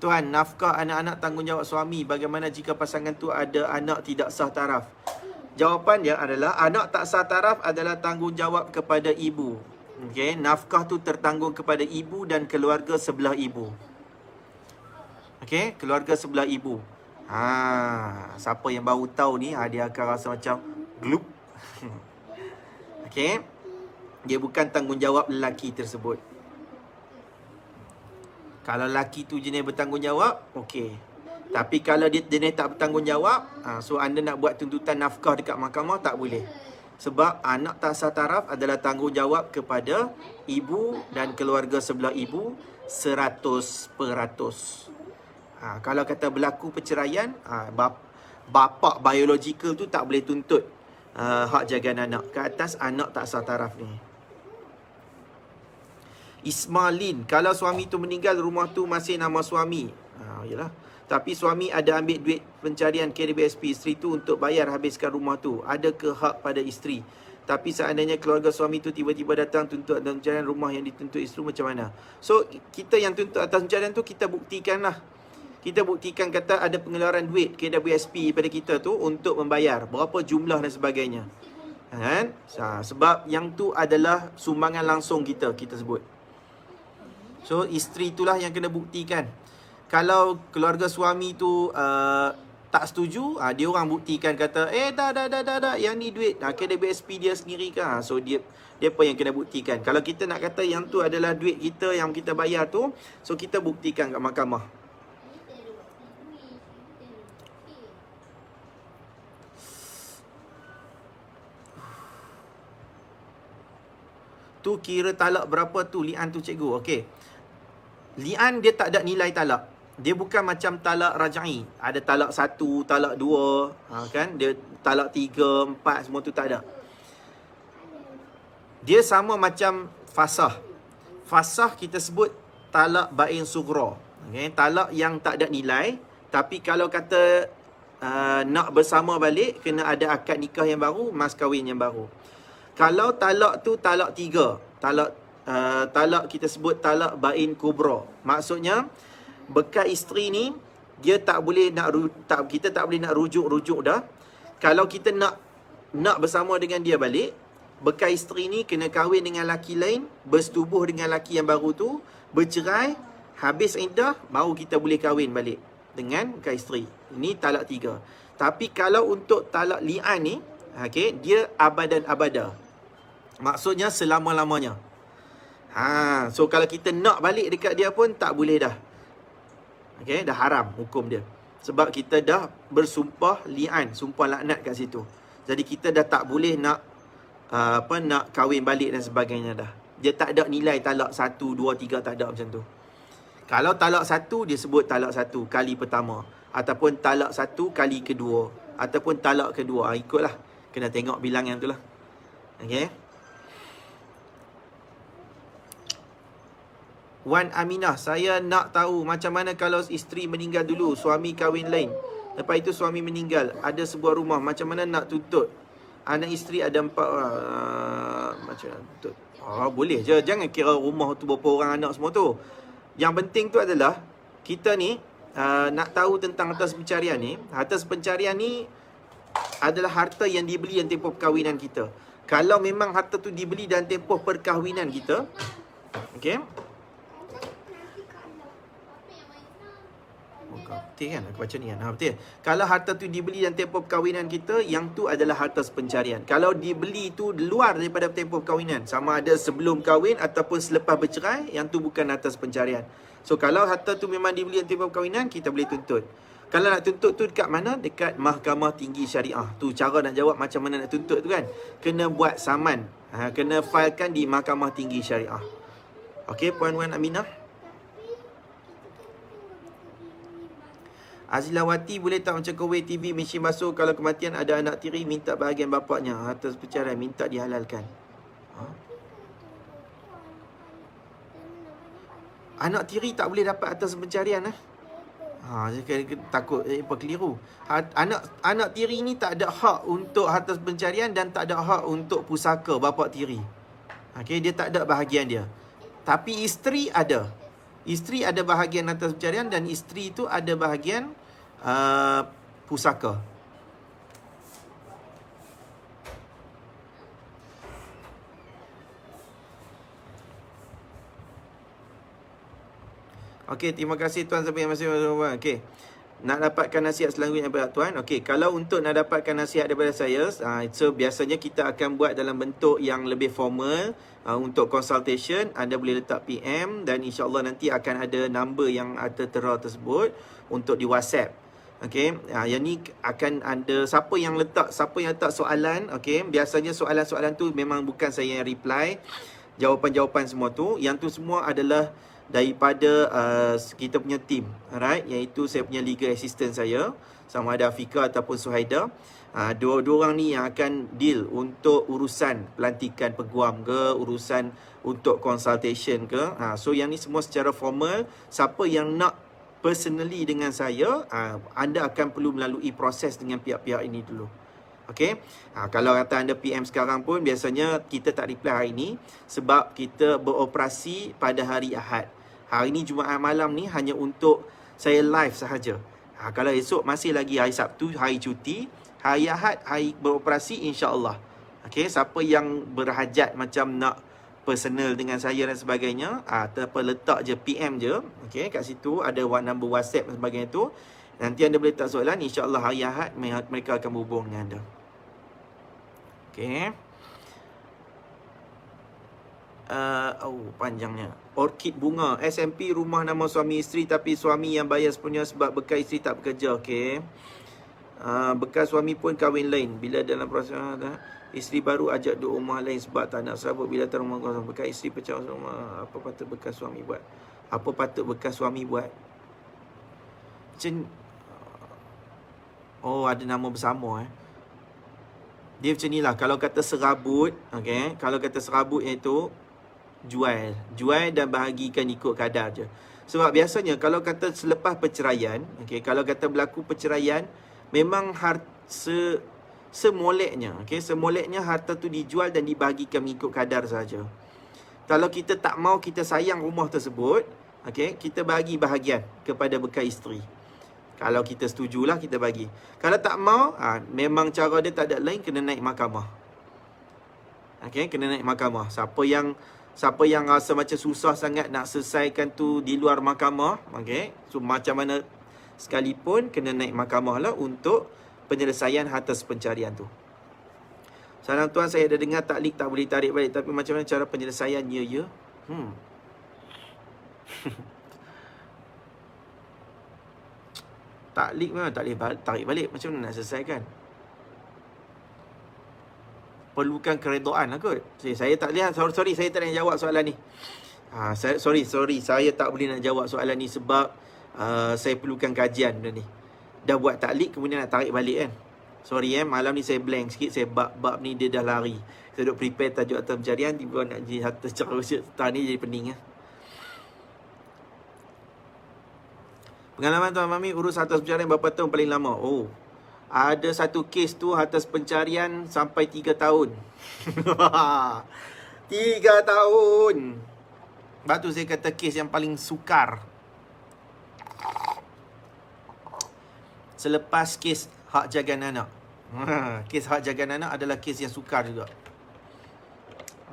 Speaker 1: Tuan, nafkah anak-anak tanggungjawab suami. Bagaimana jika pasangan tu ada anak tidak sah taraf? Jawapan dia adalah anak tak sah taraf adalah tanggungjawab kepada ibu. Okey, nafkah tu tertanggung kepada ibu dan keluarga sebelah ibu. Okey, keluarga sebelah ibu. Siapa yang baru tahu ni, dia akan rasa macam glup. Okey. Dia bukan tanggungjawab lelaki tersebut. Kalau lelaki tu jenis bertanggungjawab, okey. Tapi kalau dia jenis tak bertanggungjawab, so anda nak buat tuntutan nafkah dekat mahkamah tak boleh. Sebab anak tak sah taraf adalah tanggungjawab kepada ibu dan keluarga sebelah ibu 100%. Kalau kata berlaku perceraian, bapa biologikal tu tak boleh tuntut hak jagaan anak ke atas anak tak sah taraf ni. Ismailin, kalau suami tu meninggal, rumah tu masih nama suami. Yalah. Tapi suami ada ambil duit pencarian KDBSP isteri tu untuk bayar habiskan rumah tu. Ada ke hak pada isteri? Tapi seandainya keluarga suami tu tiba-tiba datang tuntut atas pencarian rumah yang dituntut isteri, macam mana? So, kita yang tuntut atas pencarian tu, kita buktikan lah. Kita buktikan kata ada pengeluaran duit KWSP pada kita tu untuk membayar. Berapa jumlah dan sebagainya. Kan? Sebab yang tu adalah sumbangan langsung kita sebut. So, isteri itulah yang kena buktikan. Kalau keluarga suami tu tak setuju, dia orang buktikan kata, dah, yang ni duit KWSP dia sendiri kan. So, dia apa yang kena buktikan. Kalau kita nak kata yang tu adalah duit kita yang kita bayar tu, so kita buktikan kat mahkamah. Tu kira talak berapa tu li'an tu cikgu? Okey. Li'an dia tak ada nilai talak. Dia bukan macam talak rajai. Ada talak 1, talak 2, kan? Dia talak 3, 4 semua tu tak ada. Dia sama macam fasah. Fasah kita sebut talak bain sughra. Okey, talak yang tak ada nilai, tapi kalau kata nak bersama balik kena ada akad nikah yang baru, mas kahwin yang baru. Kalau talak tu talak 3, talak kita sebut talak bain kubra. Maksudnya bekas isteri ni dia tak boleh nak kita tak boleh nak rujuk dah. Kalau kita nak bersama dengan dia balik, bekas isteri ni kena kahwin dengan laki lain, bersetubuh dengan laki yang baru tu, bercerai, habis iddah, baru kita boleh kahwin balik dengan bekas isteri. Ini talak 3. Tapi kalau untuk talak li'an ni, okey, dia abadan abada. Maksudnya selama-lamanya. So kalau kita nak balik dekat dia pun tak boleh dah. Okey, dah haram hukum dia. Sebab kita dah bersumpah li'an, sumpah laknat kat situ. Jadi kita dah tak boleh nak nak kahwin balik dan sebagainya dah. Dia tak ada nilai talak 1, 2, 3, tak ada macam tu. Kalau talak 1, dia sebut talak 1 kali pertama, ataupun talak 1 kali kedua, ataupun talak kedua. Ikutlah. Kena tengok bilangan tu lah. Okey. Wan Aminah, saya nak tahu macam mana kalau isteri meninggal dulu, suami kahwin lain. Lepas itu suami meninggal, ada sebuah rumah, macam mana nak tuntut? Anak isteri ada 4, macam mana tuntut? Boleh je, jangan kira rumah tu berapa orang anak semua tu. Yang penting tu adalah, kita ni nak tahu tentang harta pencarian ni. Harta pencarian ni adalah harta yang dibeli dalam tempoh perkahwinan kita. Kalau memang harta tu dibeli dalam tempoh perkahwinan kita, okey, betul kan? Aku baca ni kan? Betul. Kalau harta tu dibeli dalam tempoh perkahwinan kita, yang tu adalah harta pencarian. Kalau dibeli tu luar daripada tempoh perkahwinan, sama ada sebelum kahwin ataupun selepas bercerai, yang tu bukan harta pencarian. So kalau harta tu memang dibeli dalam tempoh perkahwinan, kita boleh tuntut. Kalau nak tuntut tu dekat mana? Dekat Mahkamah Tinggi Syariah. Tu cara nak jawab macam mana nak tuntut tu kan. Kena buat saman. Kena filekan di Mahkamah Tinggi Syariah. Okey, Puan Wan Aminah. Azilawati, boleh tak macam Kuwait TV mesin basuh kalau kematian ada anak tiri minta bahagian bapaknya, harta perceraian minta dihalalkan. Anak tiri tak boleh dapat harta pencarian takut keliru. Anak tiri ni tak ada hak untuk harta pencarian dan tak ada hak untuk pusaka bapak tiri. Okey, dia tak ada bahagian dia. Tapi isteri ada. Isteri ada bahagian harta pencarian dan isteri itu ada bahagian pusaka. Okey, terima kasih tuan sampai yang masih. Okey. Nak dapatkan nasihat selanjutnya daripada tuan. Okey, kalau untuk nak dapatkan nasihat daripada saya, so biasanya kita akan buat dalam bentuk yang lebih formal. Untuk consultation, anda boleh letak PM dan insya-Allah nanti akan ada number yang ada tertera tersebut untuk di WhatsApp. Okey, yang ni akan ada siapa yang letak soalan, okey, biasanya soalan-soalan tu memang bukan saya yang reply. Jawapan-jawapan semua tu, yang tu semua adalah daripada kita punya team, alright, iaitu saya punya legal assistant saya, sama ada Afika ataupun Suhaida. Dua orang ni yang akan deal untuk urusan pelantikan peguam ke, urusan untuk consultation ke. So yang ni semua secara formal. Siapa yang nak personally dengan saya, anda akan perlu melalui proses dengan pihak-pihak ini dulu. Okey. Kalau kata anda PM sekarang pun, biasanya kita tak reply hari ni sebab kita beroperasi pada hari Ahad. Hari ni Jumaat malam ni hanya untuk saya live sahaja. Kalau esok masih lagi hari Sabtu, hari cuti. Hari Ahad, hari beroperasi, insya-Allah. Okey, siapa yang berhajat macam nak personal dengan saya dan sebagainya, letak je PM je. Okey, kat situ ada number WhatsApp dan sebagainya tu. Nanti anda boleh letak soalan, insya-Allah hari Ahad mereka akan berhubung dengan anda. Okey. Panjangnya. Orkid bunga, SMP rumah nama suami isteri tapi suami yang bayar sepenuhnya sebab bekas isteri tak bekerja. Okey. Bekas suami pun kahwin lain. Bila dalam proses isteri baru ajak duduk rumah lain sebab tak nak serabut. Bila tak rumah kosong, bekas isteri pecah rumah. Apa patut bekas suami buat? Apa patut bekas suami buat? Macam ada nama bersama Dia macam ni lah. Kalau kata serabut, okay, kalau kata serabut iaitu jual dan bahagikan ikut kadar je. Sebab biasanya kalau kata selepas perceraian, okay, kalau kata berlaku perceraian, memang semoleknya. Okey, semoleknya harta tu dijual dan dibahagikan mengikut kadar saja. Kalau kita tak mau, kita sayang rumah tersebut, okey, kita bagi bahagian kepada bekas isteri. Kalau kita setujulah, kita bagi. Kalau tak mau, memang cara dia tak ada lain, kena naik mahkamah. Okey, kena naik mahkamah. Siapa yang rasa macam susah sangat nak selesaikan tu di luar mahkamah, okey, so macam mana sekalipun kena naik mahkamah lah untuk penyelesaian harta pencarian tu. Salam tuan, saya dah dengar taklik tak boleh tarik balik, tapi macam mana cara penyelesaian? Ya. Taklik memang tak boleh tarik balik. Macam mana nak selesaikan? Perlukan keredaan lah kot. Saya tak lihat. Sorry, saya tak nak jawab soalan ni. Sorry, saya tak boleh nak jawab soalan ni sebab saya perlukan kajian benda ni. Dah buat taklik, kemudian nak tarik balik kan. Sorry malam ni saya blank sikit. Saya bab ni dia dah lari. Saya duk prepare tajuk harta pencarian, tiba nak jadi harta secara ni jadi pening Pengalaman Tuan Mami urus harta pencarian berapa tahun paling lama? Oh, ada satu kes tu harta pencarian sampai 3 tahun. 3 tahun. Sebab tu saya kata kes yang paling sukar. Selepas kes hak jagaan anak. Kes hak jagaan anak adalah kes yang sukar juga.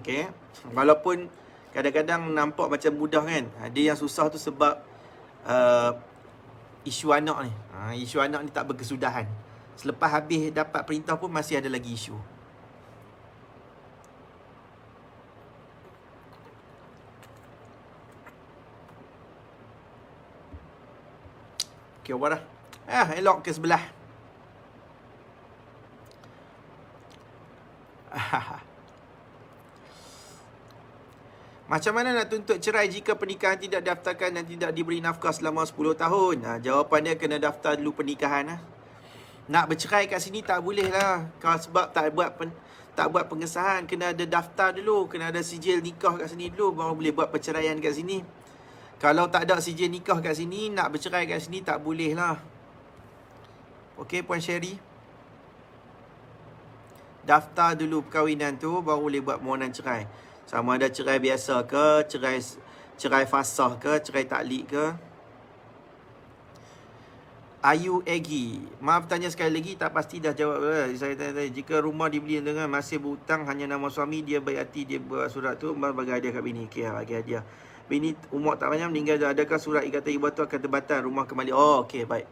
Speaker 1: Okey. Walaupun kadang-kadang nampak macam mudah kan. Dia yang susah tu sebab isu anak ni. Isu anak ni tak berkesudahan. Selepas habis dapat perintah pun masih ada lagi isu. Okey, apa dah? Elok ke sebelah. Macam mana nak tuntut cerai jika pernikahan tidak daftarkan dan tidak diberi nafkah selama 10 tahun? Jawapan dia kena daftar dulu pernikahan. Nak bercerai kat sini tak boleh lah. Kalau sebab tak buat pengesahan, kena ada daftar dulu, kena ada sijil nikah kat sini dulu, baru boleh buat perceraian kat sini. Kalau tak ada sijil nikah kat sini, nak bercerai kat sini tak boleh lah. Okey, Puan Sherry. Daftar dulu perkahwinan tu, baru boleh buat permohonan cerai. Sama ada cerai biasa ke, cerai fasah ke, cerai taklik ke. Ayu Egi, maaf tanya sekali lagi, tak pasti dah jawab. Saya tanya, jika rumah dibeli dengan masih berhutang hanya nama suami, dia baik hati, dia buat surat tu bagi hadiah kat bini. Okey, bagi hadiah. Bini umur tak banyak meninggal, adakah surat ikatan hibah tu akan terbatal, rumah kembali? Oh, okey, baik.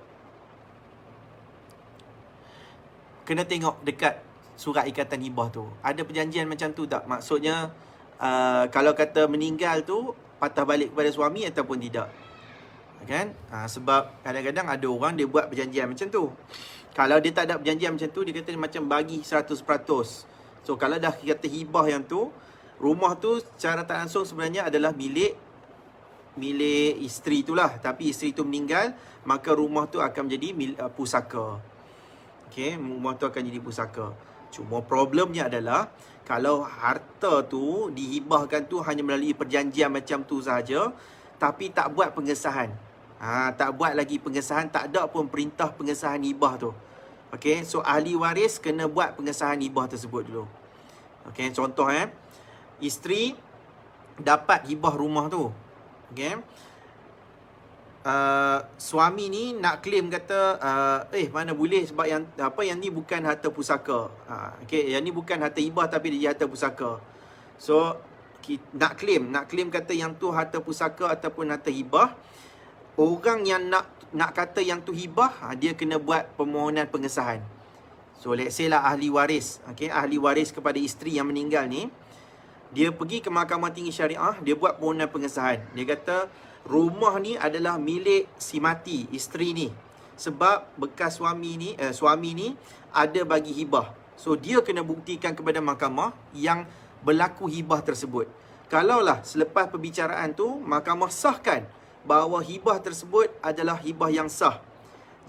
Speaker 1: Kena tengok dekat surat ikatan hibah tu, ada perjanjian macam tu tak? Maksudnya kalau kata meninggal tu patah balik kepada suami ataupun tidak, kan? Sebab kadang-kadang ada orang dia buat perjanjian macam tu. Kalau dia tak ada perjanjian macam tu, dia kata macam bagi 100%. So kalau dah kata hibah yang tu, rumah tu secara tak langsung sebenarnya adalah milik isteri tu lah. Tapi isteri tu meninggal, maka rumah tu akan menjadi pusaka. Okey, rumah tu akan jadi pusaka. Cuma problemnya adalah kalau harta tu dihibahkan tu hanya melalui perjanjian macam tu sahaja, tapi tak buat pengesahan. Tak buat lagi pengesahan, tak ada pun perintah pengesahan hibah tu. Okey, so ahli waris kena buat pengesahan hibah tersebut dulu. Okey, contoh isteri dapat hibah rumah tu. Okey. Suami ni nak claim kata mana boleh sebab yang ni bukan harta pusaka. Okey, yang ni bukan harta hibah tapi dia harta pusaka. So nak claim kata yang tu harta pusaka ataupun harta hibah. Orang yang nak kata yang tu hibah, dia kena buat permohonan pengesahan. So let's say lah ahli waris, okey, ahli waris kepada isteri yang meninggal ni, dia pergi ke Mahkamah Tinggi Syariah, dia buat permohonan pengesahan. Dia kata rumah ni adalah milik si mati, isteri ni, sebab bekas suami ni ada bagi hibah. So dia kena buktikan kepada mahkamah yang berlaku hibah tersebut. Kalaulah selepas perbicaraan tu mahkamah sahkan bahawa hibah tersebut adalah hibah yang sah,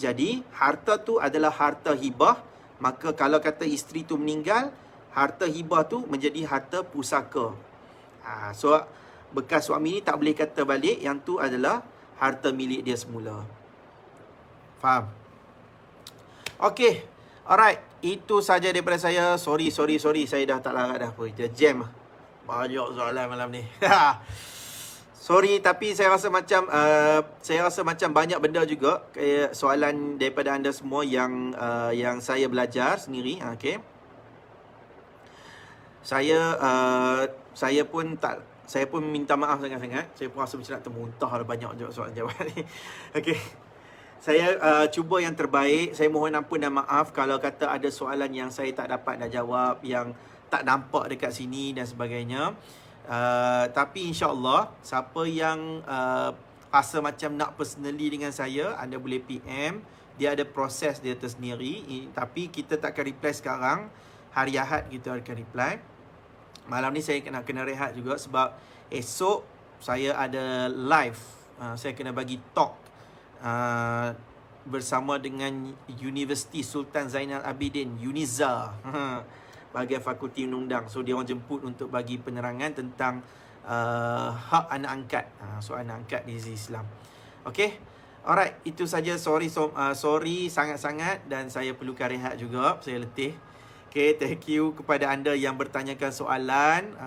Speaker 1: jadi harta tu adalah harta hibah, maka kalau kata isteri tu meninggal, harta hibah tu menjadi harta pusaka. So bekas suami ni tak boleh kata balik yang tu adalah harta milik dia semula. Faham? Okey, alright. itu saja daripada saya. Sorry. Saya dah tak larat dah pun. Dia jam. Banyak soalan malam ni. Sorry, tapi saya rasa macam banyak benda juga soalan daripada anda semua yang saya belajar sendiri. Okay. Saya pun minta maaf sangat-sangat. Saya pun rasa macam nak termuntah ada banyak soalan jawab ni. Okay. Saya cuba yang terbaik. Saya mohon ampun dan maaf kalau kata ada soalan yang saya tak dapat nak jawab, yang tak nampak dekat sini dan sebagainya. Tapi insyaAllah, siapa yang rasa macam nak personally dengan saya, anda boleh PM. Dia ada proses dia tersendiri. Tapi kita tak akan reply sekarang. Hari Ahad kita akan reply. Malam ni saya kena rehat juga sebab esok saya ada live. Saya kena bagi talk bersama dengan Universiti Sultan Zainal Abidin, UNIZA, bahagian Fakulti Undang-Undang. So dia orang jemput untuk bagi penerangan tentang hak anak angkat. So anak angkat di Islam. Okay. Alright, itu saja. Sorry sangat-sangat, dan saya perlukan rehat juga. Saya letih. Okay, thank you kepada anda yang bertanyakan soalan,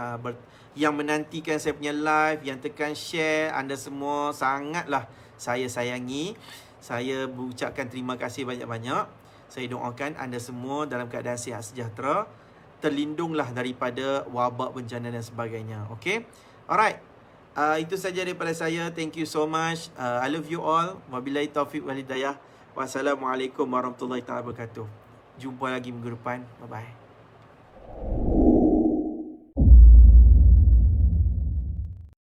Speaker 1: yang menantikan saya punya live, yang tekan share. Anda semua sangatlah saya sayangi. Saya mengucapkan terima kasih banyak-banyak. Saya doakan anda semua dalam keadaan sihat sejahtera, terlindunglah daripada wabak, bencana dan sebagainya. Okay. Alright. Itu saja daripada saya. Thank you so much. I love you all. Wabillahi taufiq wal hidayah. Wassalamualaikum warahmatullahi wabarakatuh. Jumpa lagi minggu depan. Bye-bye.